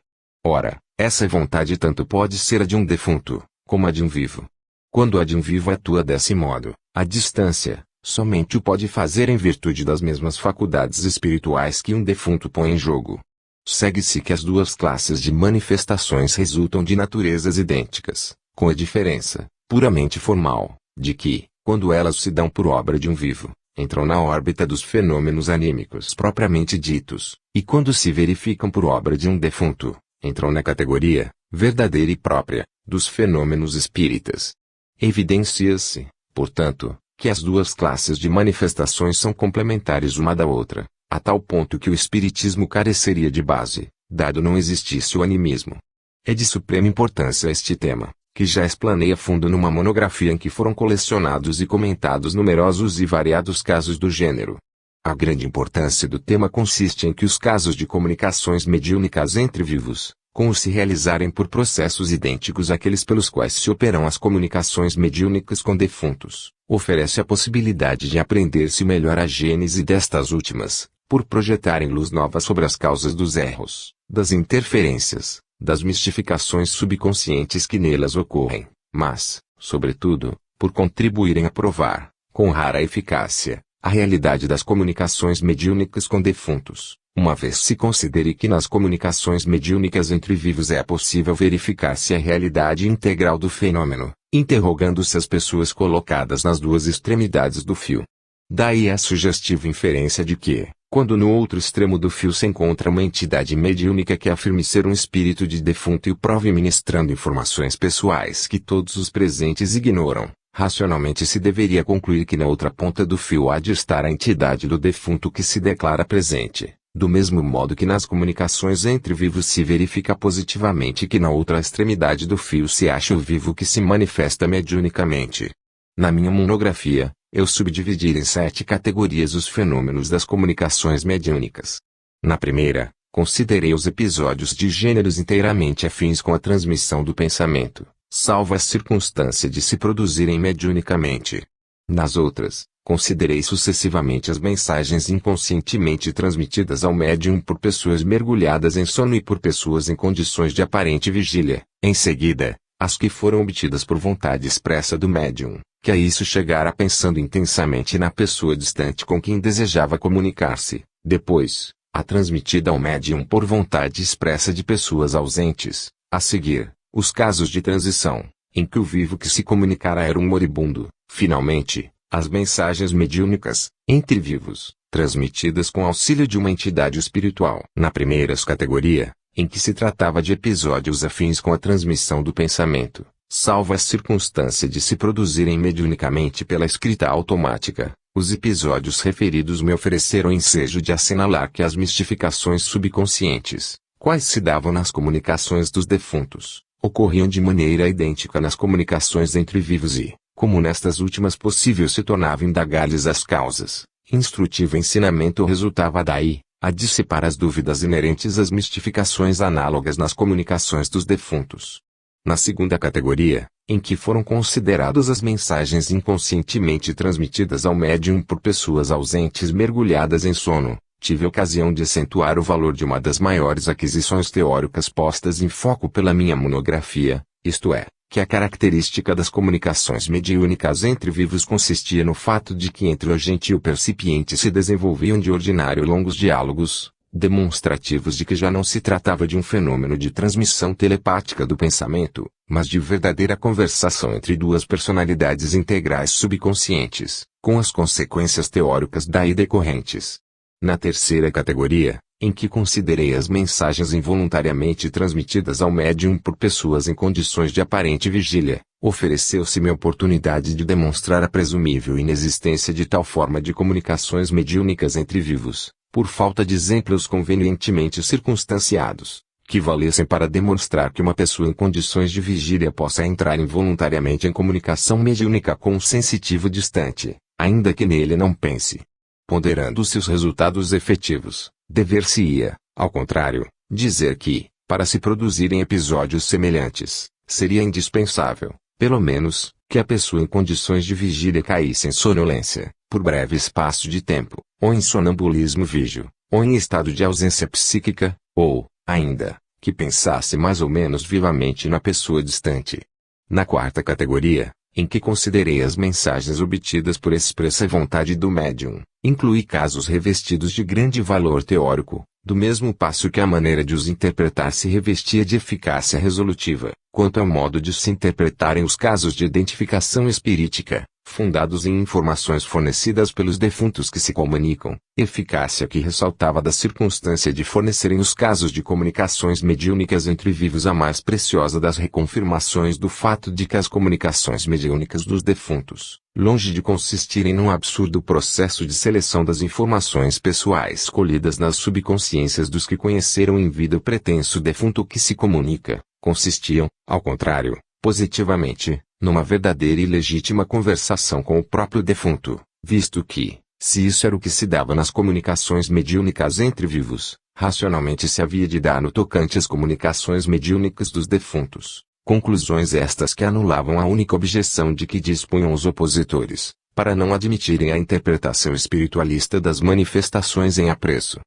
Ora, essa vontade tanto pode ser a de um defunto, como a de um vivo. Quando a de um vivo atua desse modo, à distância, somente o pode fazer em virtude das mesmas faculdades espirituais que um defunto põe em jogo. Segue-se que as duas classes de manifestações resultam de naturezas idênticas, com a diferença, puramente formal, de que, quando elas se dão por obra de um vivo, entram na órbita dos fenômenos anímicos propriamente ditos, e quando se verificam por obra de um defunto, entram na categoria, verdadeira e própria, dos fenômenos espíritas. Evidencia-se, portanto, que as duas classes de manifestações são complementares uma da outra, a tal ponto que o espiritismo careceria de base, dado não existisse o animismo. É de suprema importância este tema, que já explanei a fundo numa monografia em que foram colecionados e comentados numerosos e variados casos do gênero. A grande importância do tema consiste em que os casos de comunicações mediúnicas entre vivos, como se realizarem por processos idênticos àqueles pelos quais se operam as comunicações mediúnicas com defuntos, oferece a possibilidade de aprender-se melhor a gênese destas últimas, por projetarem luz nova sobre as causas dos erros, das interferências, das mistificações subconscientes que nelas ocorrem, mas, sobretudo, por contribuírem a provar, com rara eficácia, a realidade das comunicações mediúnicas com defuntos, uma vez se considere que nas comunicações mediúnicas entre vivos é possível verificar-se a realidade integral do fenômeno, interrogando-se as pessoas colocadas nas duas extremidades do fio. Daí a sugestiva inferência de que, quando no outro extremo do fio se encontra uma entidade mediúnica que afirme ser um espírito de defunto e o prove ministrando informações pessoais que todos os presentes ignoram, racionalmente se deveria concluir que na outra ponta do fio há de estar a entidade do defunto que se declara presente, do mesmo modo que nas comunicações entre vivos se verifica positivamente que na outra extremidade do fio se acha o vivo que se manifesta mediunicamente. Na minha monografia, eu subdividi em 7 categorias os fenômenos das comunicações mediúnicas. Na primeira, considerei os episódios de gêneros inteiramente afins com a transmissão do pensamento, salvo a circunstância de se produzirem mediunicamente. Nas outras, considerei sucessivamente as mensagens inconscientemente transmitidas ao médium por pessoas mergulhadas em sono e por pessoas em condições de aparente vigília. Em seguida, as que foram obtidas por vontade expressa do médium, que a isso chegara pensando intensamente na pessoa distante com quem desejava comunicar-se. Depois, a transmitida ao médium por vontade expressa de pessoas ausentes. A seguir, os casos de transição, em que o vivo que se comunicara era um moribundo. Finalmente, as mensagens mediúnicas, entre vivos, transmitidas com auxílio de uma entidade espiritual. Na primeira categoria, em que se tratava de episódios afins com a transmissão do pensamento, salvo a circunstância de se produzirem mediunicamente pela escrita automática, os episódios referidos me ofereceram ensejo de assinalar que as mistificações subconscientes, quais se davam nas comunicações dos defuntos, ocorriam de maneira idêntica nas comunicações entre vivos e, como nestas últimas possível se tornava indagar-lhes as causas, instrutivo ensinamento resultava daí, a dissipar as dúvidas inerentes às mistificações análogas nas comunicações dos defuntos. Na segunda categoria, em que foram consideradas as mensagens inconscientemente transmitidas ao médium por pessoas ausentes mergulhadas em sono, tive ocasião de acentuar o valor de uma das maiores aquisições teóricas postas em foco pela minha monografia, isto é, que a característica das comunicações mediúnicas entre vivos consistia no fato de que entre o agente e o percipiente se desenvolviam de ordinário longos diálogos, demonstrativos de que já não se tratava de um fenômeno de transmissão telepática do pensamento, mas de verdadeira conversação entre duas personalidades integrais subconscientes, com as consequências teóricas daí decorrentes. Na terceira categoria, em que considerei as mensagens involuntariamente transmitidas ao médium por pessoas em condições de aparente vigília, ofereceu-se-me a oportunidade de demonstrar a presumível inexistência de tal forma de comunicações mediúnicas entre vivos, por falta de exemplos convenientemente circunstanciados, que valessem para demonstrar que uma pessoa em condições de vigília possa entrar involuntariamente em comunicação mediúnica com um sensitivo distante, ainda que nele não pense. Ponderando-se os resultados efetivos, dever-se-ia, ao contrário, dizer que, para se produzirem episódios semelhantes, seria indispensável, pelo menos, que a pessoa em condições de vigília caísse em sonolência, por breve espaço de tempo, ou em sonambulismo vígio, ou em estado de ausência psíquica, ou, ainda, que pensasse mais ou menos vivamente na pessoa distante. Na quarta categoria, em que considerei as mensagens obtidas por expressa vontade do médium, incluí casos revestidos de grande valor teórico, do mesmo passo que a maneira de os interpretar se revestia de eficácia resolutiva, quanto ao modo de se interpretarem os casos de identificação espirítica, fundados em informações fornecidas pelos defuntos que se comunicam, eficácia que ressaltava da circunstância de fornecerem os casos de comunicações mediúnicas entre vivos a mais preciosa das reconfirmações do fato de que as comunicações mediúnicas dos defuntos, longe de consistirem num absurdo processo de seleção das informações pessoais colhidas nas subconsciências dos que conheceram em vida o pretenso defunto que se comunica, consistiam, ao contrário, positivamente, numa verdadeira e legítima conversação com o próprio defunto, visto que, se isso era o que se dava nas comunicações mediúnicas entre vivos, racionalmente se havia de dar no tocante às comunicações mediúnicas dos defuntos, conclusões estas que anulavam a única objeção de que dispunham os opositores, para não admitirem a interpretação espiritualista das manifestações em apreço.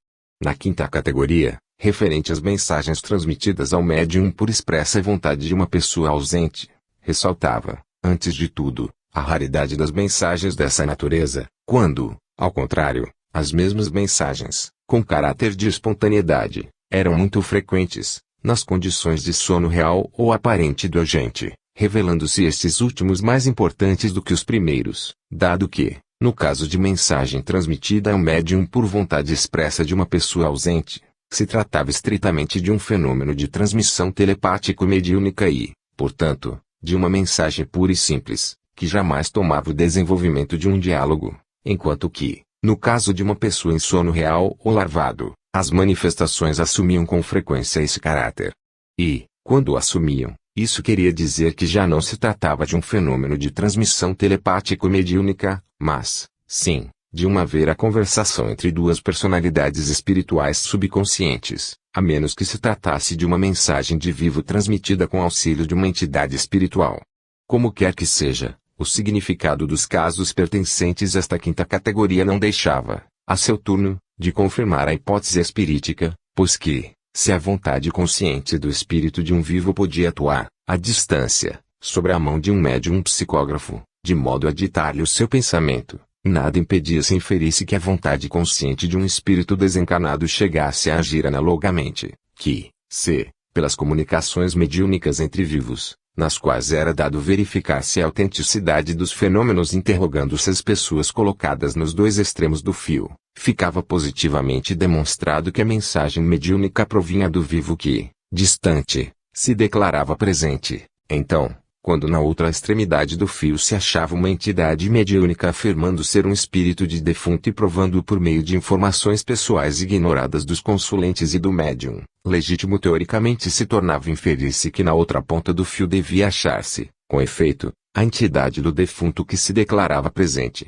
Na quinta categoria, referente às mensagens transmitidas ao médium por expressa vontade de uma pessoa ausente, ressaltava, antes de tudo, a raridade das mensagens dessa natureza, quando, ao contrário, as mesmas mensagens, com caráter de espontaneidade, eram muito frequentes, nas condições de sono real ou aparente do agente, revelando-se estes últimos mais importantes do que os primeiros, dado que, no caso de mensagem transmitida ao médium por vontade expressa de uma pessoa ausente, se tratava estritamente de um fenômeno de transmissão telepático-mediúnica e, portanto, de uma mensagem pura e simples, que jamais tomava o desenvolvimento de um diálogo, enquanto que, no caso de uma pessoa em sono real ou larvado, as manifestações assumiam com frequência esse caráter. E, quando o assumiam, isso queria dizer que já não se tratava de um fenômeno de transmissão telepático-mediúnica, mas, sim, de uma vera conversação entre duas personalidades espirituais subconscientes, a menos que se tratasse de uma mensagem de vivo transmitida com auxílio de uma entidade espiritual. Como quer que seja, o significado dos casos pertencentes a esta quinta categoria não deixava, a seu turno, de confirmar a hipótese espirítica, pois que, se a vontade consciente do espírito de um vivo podia atuar, à distância, sobre a mão de um médium psicógrafo, de modo a ditar-lhe o seu pensamento, nada impedia se inferisse que a vontade consciente de um espírito desencarnado chegasse a agir analogamente, que, se, pelas comunicações mediúnicas entre vivos, nas quais era dado verificar-se a autenticidade dos fenômenos interrogando-se as pessoas colocadas nos dois extremos do fio, ficava positivamente demonstrado que a mensagem mediúnica provinha do vivo que, distante, se declarava presente. Então, quando na outra extremidade do fio se achava uma entidade mediúnica afirmando ser um espírito de defunto e provando-o por meio de informações pessoais ignoradas dos consulentes e do médium, legítimo teoricamente se tornava inferir-se que na outra ponta do fio devia achar-se, com efeito, a entidade do defunto que se declarava presente.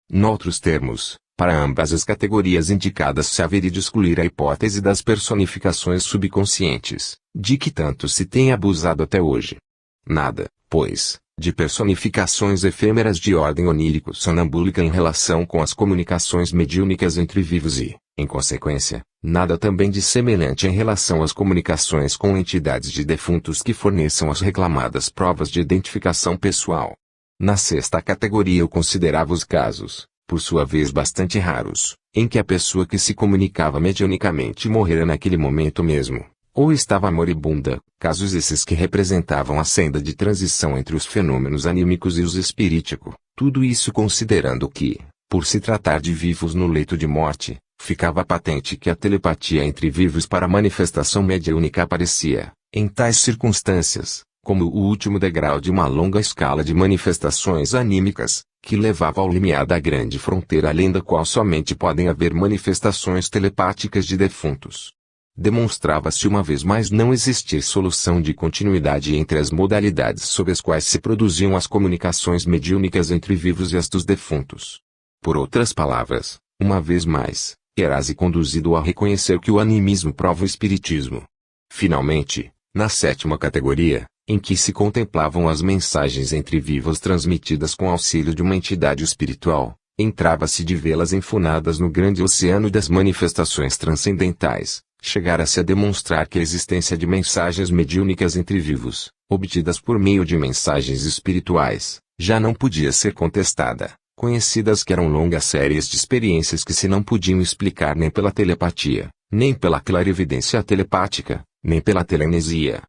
Noutros termos, para ambas as categorias indicadas se haveria de excluir a hipótese das personificações subconscientes, de que tanto se tem abusado até hoje. Nada, pois, de personificações efêmeras de ordem onírico-sonambúlica em relação com as comunicações mediúnicas entre vivos e, em consequência, nada também de semelhante em relação às comunicações com entidades de defuntos que forneçam as reclamadas provas de identificação pessoal. Na sexta categoria eu considerava os casos, por sua vez bastante raros, em que a pessoa que se comunicava mediunicamente morrera naquele momento mesmo, ou estava moribunda, casos esses que representavam a senda de transição entre os fenômenos anímicos e os espiríticos, tudo isso considerando que, por se tratar de vivos no leito de morte, ficava patente que a telepatia entre vivos para manifestação mediúnica aparecia, em tais circunstâncias, como o último degrau de uma longa escala de manifestações anímicas, que levava ao limiar da grande fronteira além da qual somente podem haver manifestações telepáticas de defuntos. Demonstrava-se uma vez mais não existir solução de continuidade entre as modalidades sob as quais se produziam as comunicações mediúnicas entre vivos e as dos defuntos. Por outras palavras, uma vez mais, era-se conduzido a reconhecer que o animismo prova o espiritismo. Finalmente, na sétima categoria, em que se contemplavam as mensagens entre vivos transmitidas com auxílio de uma entidade espiritual, entrava-se de vê-las enfunadas no grande oceano das manifestações transcendentais. Chegara-se a demonstrar que a existência de mensagens mediúnicas entre vivos, obtidas por meio de mensagens espirituais, já não podia ser contestada, conhecidas que eram longas séries de experiências que se não podiam explicar nem pela telepatia, nem pela clarividência telepática, nem pela telenesia.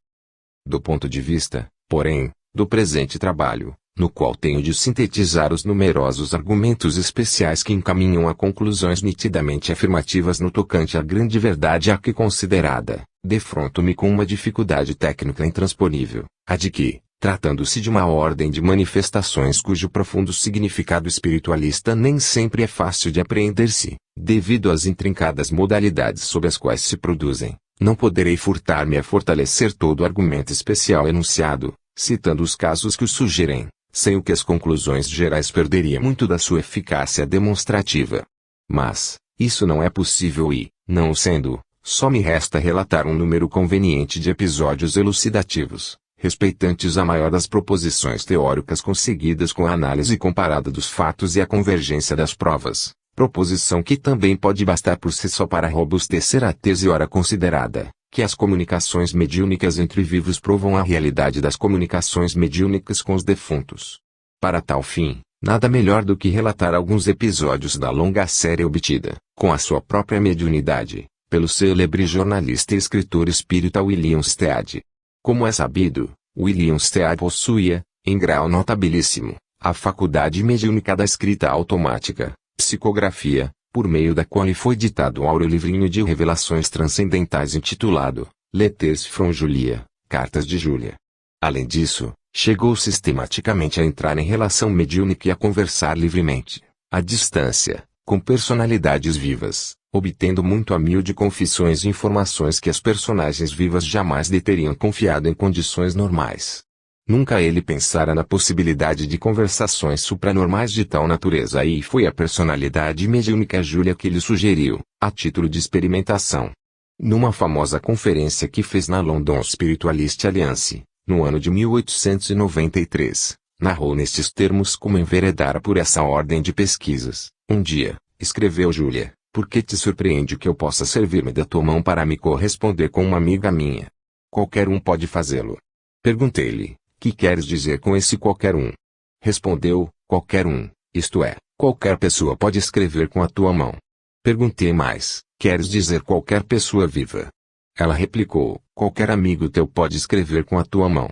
Do ponto de vista, porém, do presente trabalho, no qual tenho de sintetizar os numerosos argumentos especiais que encaminham a conclusões nitidamente afirmativas no tocante à grande verdade aqui considerada, defronto-me com uma dificuldade técnica intransponível, a de que, tratando-se de uma ordem de manifestações cujo profundo significado espiritualista nem sempre é fácil de apreender-se, devido às intrincadas modalidades sob as quais se produzem, não poderei furtar-me a fortalecer todo o argumento especial enunciado, citando os casos que o sugerem, sem o que as conclusões gerais perderia muito da sua eficácia demonstrativa. Mas, isso não é possível e, não o sendo, só me resta relatar um número conveniente de episódios elucidativos, respeitantes a maior das proposições teóricas conseguidas com a análise comparada dos fatos e a convergência das provas, proposição que também pode bastar por si só para robustecer a tese ora considerada, que as comunicações mediúnicas entre vivos provam a realidade das comunicações mediúnicas com os defuntos. Para tal fim, nada melhor do que relatar alguns episódios da longa série obtida, com a sua própria mediunidade, pelo célebre jornalista e escritor espírita William Stead. Como é sabido, William Stead possuía, em grau notabilíssimo, a faculdade mediúnica da escrita automática, psicografia, por meio da qual lhe foi ditado o áureo livrinho de revelações transcendentais intitulado Letters from Julia, Cartas de Júlia. Além disso, chegou sistematicamente a entrar em relação mediúnica e a conversar livremente, à distância, com personalidades vivas, obtendo muito a mil de confissões e informações que as personagens vivas jamais lhe teriam confiado em condições normais. Nunca ele pensara na possibilidade de conversações supranormais de tal natureza e foi a personalidade mediúnica Júlia que lhe sugeriu, a título de experimentação. Numa famosa conferência que fez na London Spiritualist Alliance, no ano de 1893, narrou nestes termos como enveredara por essa ordem de pesquisas. Um dia, escreveu Júlia, por que te surpreende que eu possa servir-me da tua mão para me corresponder com uma amiga minha? Qualquer um pode fazê-lo. Perguntei-lhe, que queres dizer com esse qualquer um? Respondeu, qualquer um, isto é, qualquer pessoa pode escrever com a tua mão. Perguntei mais, queres dizer qualquer pessoa viva? Ela replicou, qualquer amigo teu pode escrever com a tua mão.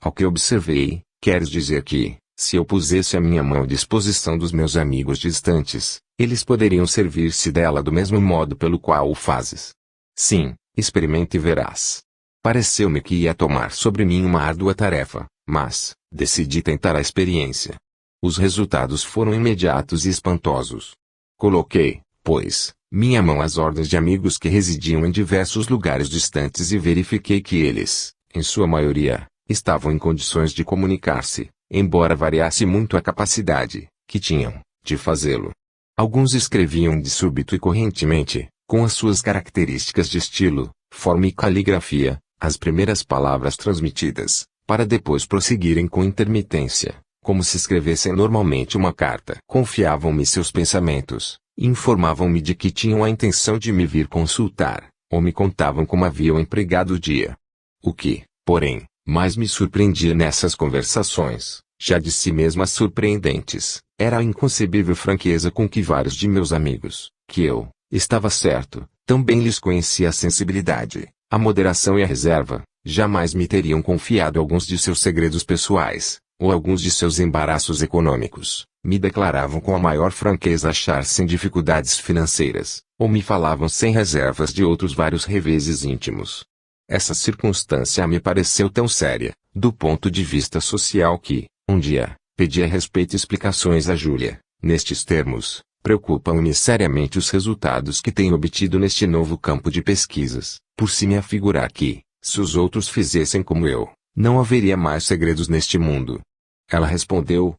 Ao que observei, queres dizer que, se eu pusesse a minha mão à disposição dos meus amigos distantes, eles poderiam servir-se dela do mesmo modo pelo qual o fazes? Sim, experimenta e verás. Pareceu-me que ia tomar sobre mim uma árdua tarefa, mas, decidi tentar a experiência. Os resultados foram imediatos e espantosos. Coloquei, pois, minha mão às ordens de amigos que residiam em diversos lugares distantes e verifiquei que eles, em sua maioria, estavam em condições de comunicar-se, embora variasse muito a capacidade, que tinham, de fazê-lo. Alguns escreviam de súbito e correntemente, com as suas características de estilo, forma e caligrafia, as primeiras palavras transmitidas, para depois prosseguirem com intermitência, como se escrevessem normalmente uma carta. Confiavam-me seus pensamentos, informavam-me de que tinham a intenção de me vir consultar, ou me contavam como haviam empregado o dia. O que, porém, mais me surpreendia nessas conversações, já de si mesmas surpreendentes, era a inconcebível franqueza com que vários de meus amigos, que eu, estava certo, também lhes conhecia a sensibilidade, a moderação e a reserva, jamais me teriam confiado alguns de seus segredos pessoais, ou alguns de seus embaraços econômicos, me declaravam com a maior franqueza achar-se em dificuldades financeiras, ou me falavam sem reservas de outros vários reveses íntimos. Essa circunstância me pareceu tão séria, do ponto de vista social que, um dia, pedi a respeito explicações a Júlia, nestes termos: preocupam-me seriamente os resultados que tenho obtido neste novo campo de pesquisas, por se me afigurar que, se os outros fizessem como eu, não haveria mais segredos neste mundo. Ela respondeu,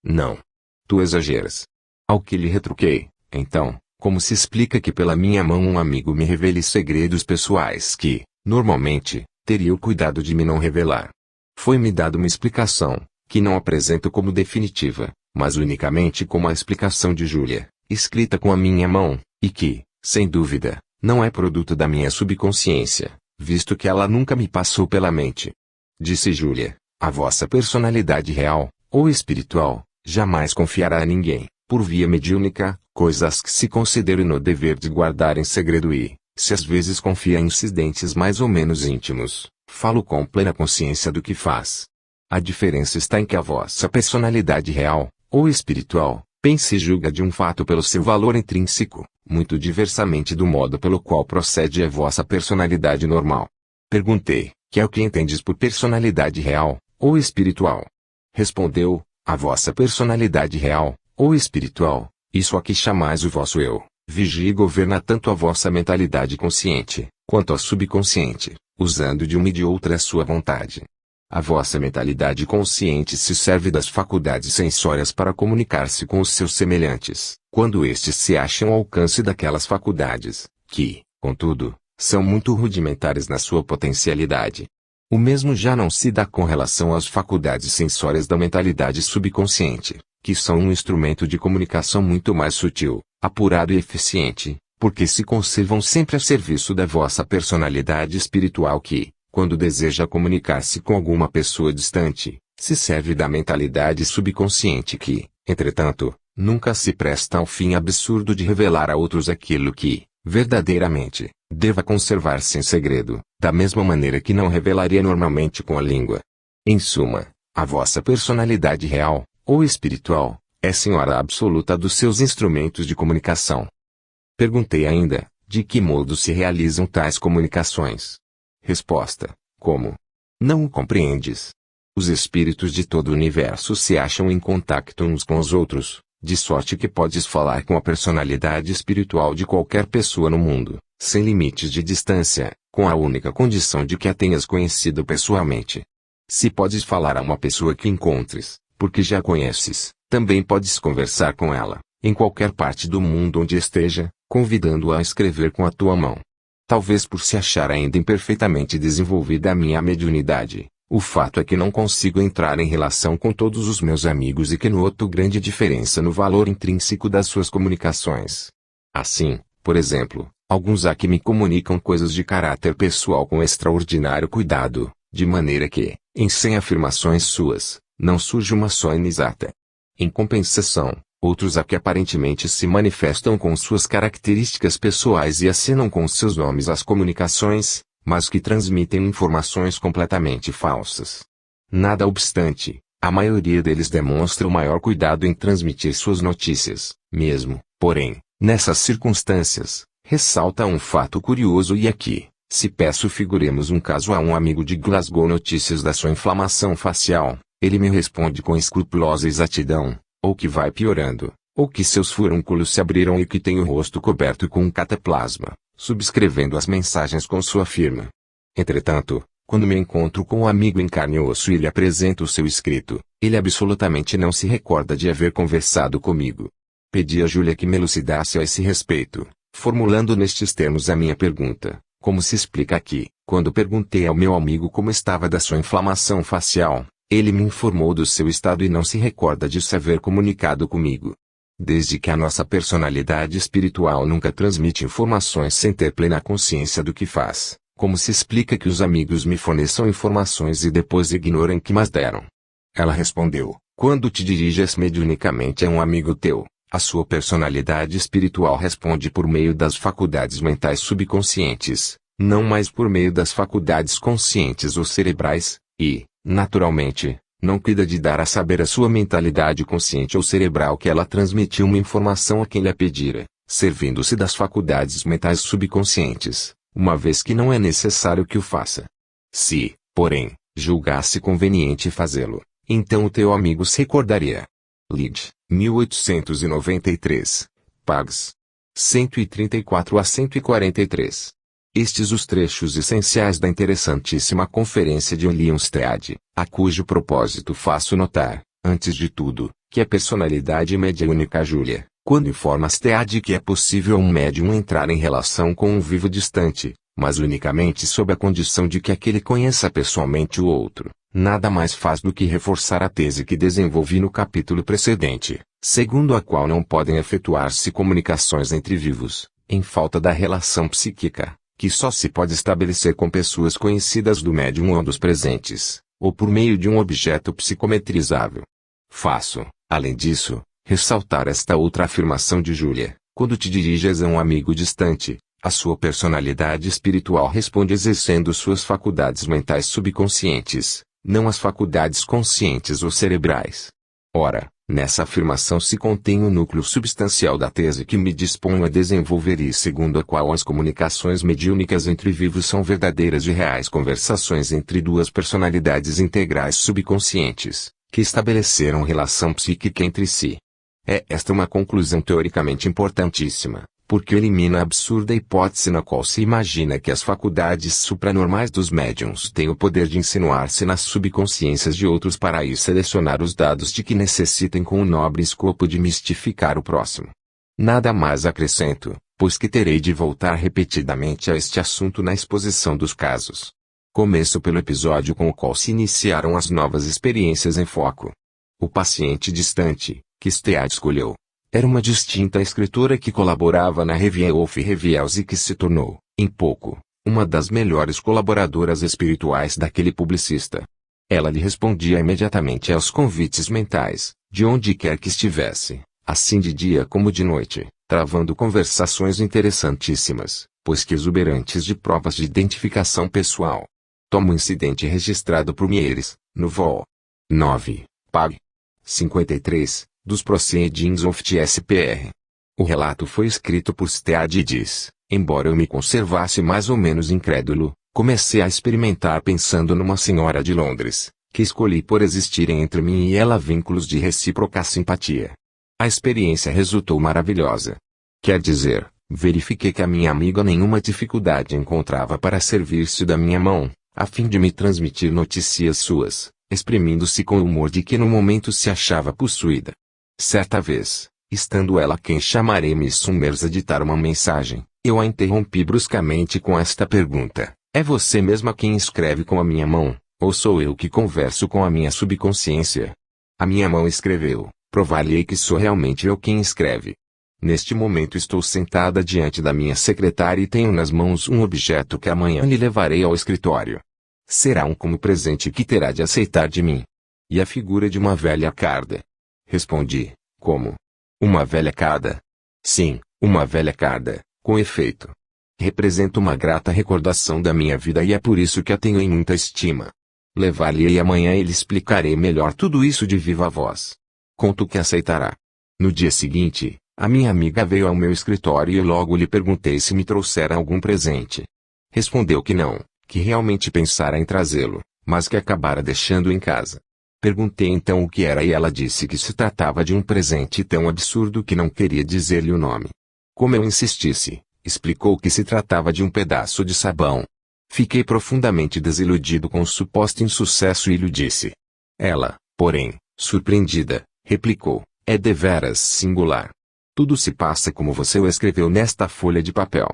não. Tu exageras. Ao que lhe retruquei, então, como se explica que pela minha mão um amigo me revele segredos pessoais que, normalmente, teria o cuidado de me não revelar? Foi-me dada uma explicação, que não apresento como definitiva, mas unicamente como a explicação de Júlia, escrita com a minha mão, e que, sem dúvida, não é produto da minha subconsciência, visto que ela nunca me passou pela mente. Disse Júlia, a vossa personalidade real, ou espiritual, jamais confiará a ninguém, por via mediúnica, coisas que se considerem no dever de guardar em segredo e, se às vezes confia em incidentes mais ou menos íntimos, falo com plena consciência do que faz. A diferença está em que a vossa personalidade real, ou espiritual, pensa e julga de um fato pelo seu valor intrínseco, muito diversamente do modo pelo qual procede a vossa personalidade normal. Perguntei, que é o que entendes por personalidade real, ou espiritual? Respondeu, a vossa personalidade real, ou espiritual, isso a que chamais o vosso eu, vigia e governa tanto a vossa mentalidade consciente, quanto a subconsciente, usando de uma e de outra a sua vontade. A vossa mentalidade consciente se serve das faculdades sensórias para comunicar-se com os seus semelhantes, quando estes se acham ao alcance daquelas faculdades, que, Contudo, são muito rudimentares na sua potencialidade. O mesmo já não se dá com relação às faculdades sensórias da mentalidade subconsciente, que são um instrumento de comunicação muito mais sutil, apurado e eficiente, porque se conservam sempre a serviço da vossa personalidade espiritual que, quando deseja comunicar-se com alguma pessoa distante, se serve da mentalidade subconsciente que, entretanto, nunca se presta ao fim absurdo de revelar a outros aquilo que, verdadeiramente, deva conservar-se em segredo, da mesma maneira que não revelaria normalmente com a língua. Em suma, a vossa personalidade real, ou espiritual, é senhora absoluta dos seus instrumentos de comunicação. Perguntei ainda, de que modo se realizam tais comunicações? Resposta: como? Não o compreendes? Os espíritos de todo o universo se acham em contacto uns com os outros, de sorte que podes falar com a personalidade espiritual de qualquer pessoa no mundo, sem limites de distância, com a única condição de que a tenhas conhecido pessoalmente. Se podes falar a uma pessoa que encontres, porque já a conheces, também podes conversar com ela, em qualquer parte do mundo onde esteja, convidando-a a escrever com a tua mão. Talvez por se achar ainda imperfeitamente desenvolvida a minha mediunidade, o fato é que não consigo entrar em relação com todos os meus amigos e que noto grande diferença no valor intrínseco das suas comunicações. Assim, por exemplo, alguns há que me comunicam coisas de caráter pessoal com extraordinário cuidado, de maneira que, em 100 afirmações suas, não surge uma só inexata. Em compensação, outros há que aparentemente se manifestam com suas características pessoais e assinam com seus nomes as comunicações, mas que transmitem informações completamente falsas. Nada obstante, a maioria deles demonstra o maior cuidado em transmitir suas notícias, mesmo, porém, nessas circunstâncias, ressalta um fato curioso e aqui, se peço figuremos um caso a um amigo de Glasgow notícias da sua inflamação facial, ele me responde com escrupulosa exatidão, ou que vai piorando, ou que seus furúnculos se abriram e que tem o rosto coberto com um cataplasma, subscrevendo as mensagens com sua firma. Entretanto, quando me encontro com um amigo em carne e osso e lhe apresento o seu escrito, ele absolutamente não se recorda de haver conversado comigo. Pedi a Júlia que me elucidasse a esse respeito, formulando nestes termos a minha pergunta, como se explica aqui, quando perguntei ao meu amigo como estava da sua inflamação facial, ele me informou do seu estado e não se recorda de se haver comunicado comigo. Desde que a nossa personalidade espiritual nunca transmite informações sem ter plena consciência do que faz, como se explica que os amigos me forneçam informações e depois ignorem que mas deram? Ela respondeu: quando te diriges mediunicamente a um amigo teu, a sua personalidade espiritual responde por meio das faculdades mentais subconscientes, não mais por meio das faculdades conscientes ou cerebrais, e, naturalmente, não cuida de dar a saber à sua mentalidade consciente ou cerebral que ela transmitiu uma informação a quem lhe a pedira, servindo-se das faculdades mentais subconscientes, uma vez que não é necessário que o faça. Se, porém, julgasse conveniente fazê-lo, então o teu amigo se recordaria. Lid, 1893. Pags. 134 a 143. Estes os trechos essenciais da interessantíssima conferência de Onlyonstad, a cujo propósito faço notar, antes de tudo, que a personalidade mediúnica Júlia, quando informa Stead que é possível a um médium entrar em relação com um vivo distante, mas unicamente sob a condição de que aquele conheça pessoalmente o outro, nada mais faz do que reforçar a tese que desenvolvi no capítulo precedente, segundo a qual não podem efetuar-se comunicações entre vivos, em falta da relação psíquica, que só se pode estabelecer com pessoas conhecidas do médium ou dos presentes, ou por meio de um objeto psicometrizável. Faço, além disso, ressaltar esta outra afirmação de Júlia: quando te diriges a um amigo distante, a sua personalidade espiritual responde exercendo suas faculdades mentais subconscientes, não as faculdades conscientes ou cerebrais. Ora, nessa afirmação se contém o núcleo substancial da tese que me disponho a desenvolver e segundo a qual as comunicações mediúnicas entre vivos são verdadeiras e reais conversações entre duas personalidades integrais subconscientes, que estabeleceram relação psíquica entre si. É esta uma conclusão teoricamente importantíssima, porque elimina a absurda hipótese na qual se imagina que as faculdades supranormais dos médiuns têm o poder de insinuar-se nas subconsciências de outros para aí selecionar os dados de que necessitem com o nobre escopo de mistificar o próximo. Nada mais acrescento, pois que terei de voltar repetidamente a este assunto na exposição dos casos. Começo pelo episódio com o qual se iniciaram as novas experiências em foco. O paciente distante, que Stead escolheu, era uma distinta escritora que colaborava na Revue Wolf Reviews e que se tornou, em pouco, uma das melhores colaboradoras espirituais daquele publicista. Ela lhe respondia imediatamente aos convites mentais, de onde quer que estivesse, assim de dia como de noite, travando conversações interessantíssimas, pois que exuberantes de provas de identificação pessoal. Toma o incidente registrado por Mieres, no vol. 9, pag. 53, dos Proceedings of TSPR. O relato foi escrito por Stead e diz, embora eu me conservasse mais ou menos incrédulo, comecei a experimentar pensando numa senhora de Londres, que escolhi por existirem entre mim e ela vínculos de recíproca simpatia. A experiência resultou maravilhosa. Quer dizer, verifiquei que a minha amiga nenhuma dificuldade encontrava para servir-se da minha mão, a fim de me transmitir notícias suas, exprimindo-se com o humor de que no momento se achava possuída. Certa vez, estando ela quem chamarei Miss Summers a ditar uma mensagem, eu a interrompi bruscamente com esta pergunta: é você mesma quem escreve com a minha mão, ou sou eu que converso com a minha subconsciência? A minha mão escreveu, provar-lhe-ei que sou realmente eu quem escreve. Neste momento estou sentada diante da minha secretária e tenho nas mãos um objeto que amanhã lhe levarei ao escritório. Será um como presente que terá de aceitar de mim. E a figura de uma velha carda. Respondi, como? Uma velha carda? Sim, uma velha carda, com efeito. Representa uma grata recordação da minha vida e é por isso que a tenho em muita estima. Levar-lhe-ei amanhã e lhe explicarei melhor tudo isso de viva voz. Conto que aceitará. No dia seguinte, a minha amiga veio ao meu escritório e logo lhe perguntei se me trouxera algum presente. Respondeu que não, que realmente pensara em trazê-lo, mas que acabara deixando em casa. Perguntei então o que era e ela disse que se tratava de um presente tão absurdo que não queria dizer-lhe o nome. Como eu insistisse, explicou que se tratava de um pedaço de sabão. Fiquei profundamente desiludido com o suposto insucesso e lhe disse. Ela, porém, surpreendida, replicou, é deveras singular. Tudo se passa como você o escreveu nesta folha de papel.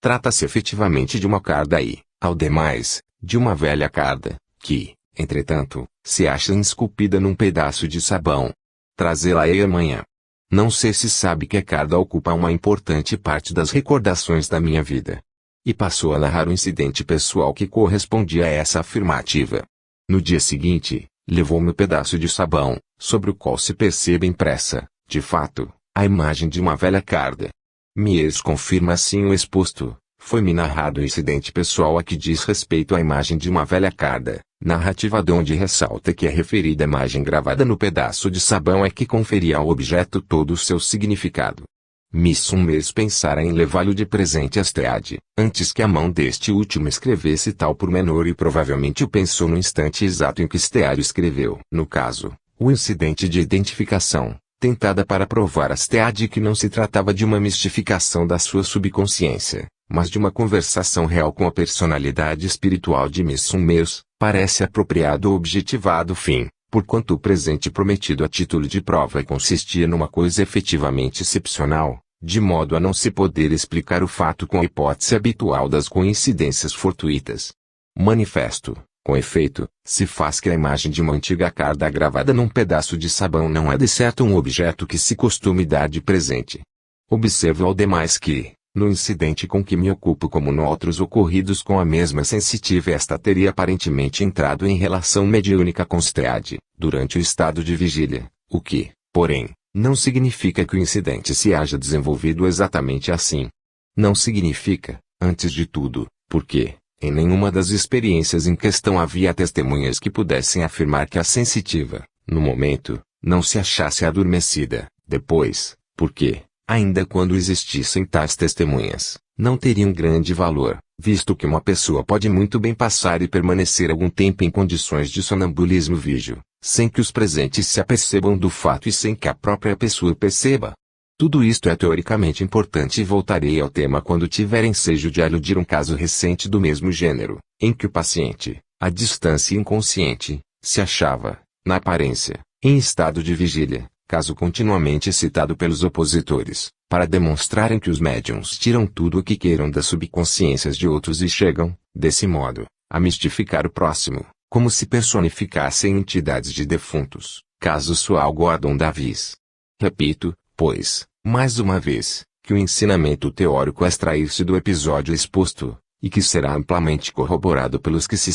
Trata-se efetivamente de uma carda e, ao demais, de uma velha carda, que, entretanto, se acha esculpida num pedaço de sabão. Trazê-la-ei amanhã. Não sei se sabe que a carda ocupa uma importante parte das recordações da minha vida. E passou a narrar o incidente pessoal que correspondia a essa afirmativa. No dia seguinte, levou-me o pedaço de sabão, sobre o qual se percebe impressa, de fato, a imagem de uma velha carda. Mies confirma assim o exposto. Foi-me narrado o incidente pessoal a que diz respeito à imagem de uma velha carda, narrativa donde ressalta que a referida imagem gravada no pedaço de sabão é que conferia ao objeto todo o seu significado. Miss Summers pensara em levá-lo de presente a Stead, antes que a mão deste último escrevesse tal pormenor e provavelmente o pensou no instante exato em que Stead escreveu. No caso, o incidente de identificação, tentada para provar a Stead que não se tratava de uma mistificação da sua subconsciência, mas de uma conversação real com a personalidade espiritual de Miss Summers, parece apropriado ou objetivado fim, porquanto o presente prometido a título de prova consistia numa coisa efetivamente excepcional, de modo a não se poder explicar o fato com a hipótese habitual das coincidências fortuitas. Manifesto, com efeito, se faz que a imagem de uma antiga carda gravada num pedaço de sabão não é de certo um objeto que se costume dar de presente. Observo ao demais que, no incidente com que me ocupo como noutros ocorridos com a mesma sensitiva, esta teria aparentemente entrado em relação mediúnica com Stead, durante o estado de vigília, o que, porém, não significa que o incidente se haja desenvolvido exatamente assim. Não significa, antes de tudo, porque, em nenhuma das experiências em questão havia testemunhas que pudessem afirmar que a sensitiva, no momento, não se achasse adormecida, depois, porque, ainda quando existissem tais testemunhas, não teriam grande valor, visto que uma pessoa pode muito bem passar e permanecer algum tempo em condições de sonambulismo vígio, sem que os presentes se apercebam do fato e sem que a própria pessoa perceba. Tudo isto é teoricamente importante e voltarei ao tema quando tiver ensejo de aludir um caso recente do mesmo gênero, em que o paciente, à distância inconsciente, se achava, na aparência, em estado de vigília, caso continuamente citado pelos opositores, para demonstrarem que os médiuns tiram tudo o que queiram das subconsciências de outros e chegam, desse modo, a mistificar o próximo, como se personificassem entidades de defuntos, caso sua Gordon Davis. Repito, pois, mais uma vez, que o ensinamento teórico a extrair-se do episódio exposto, e que será amplamente corroborado pelos que se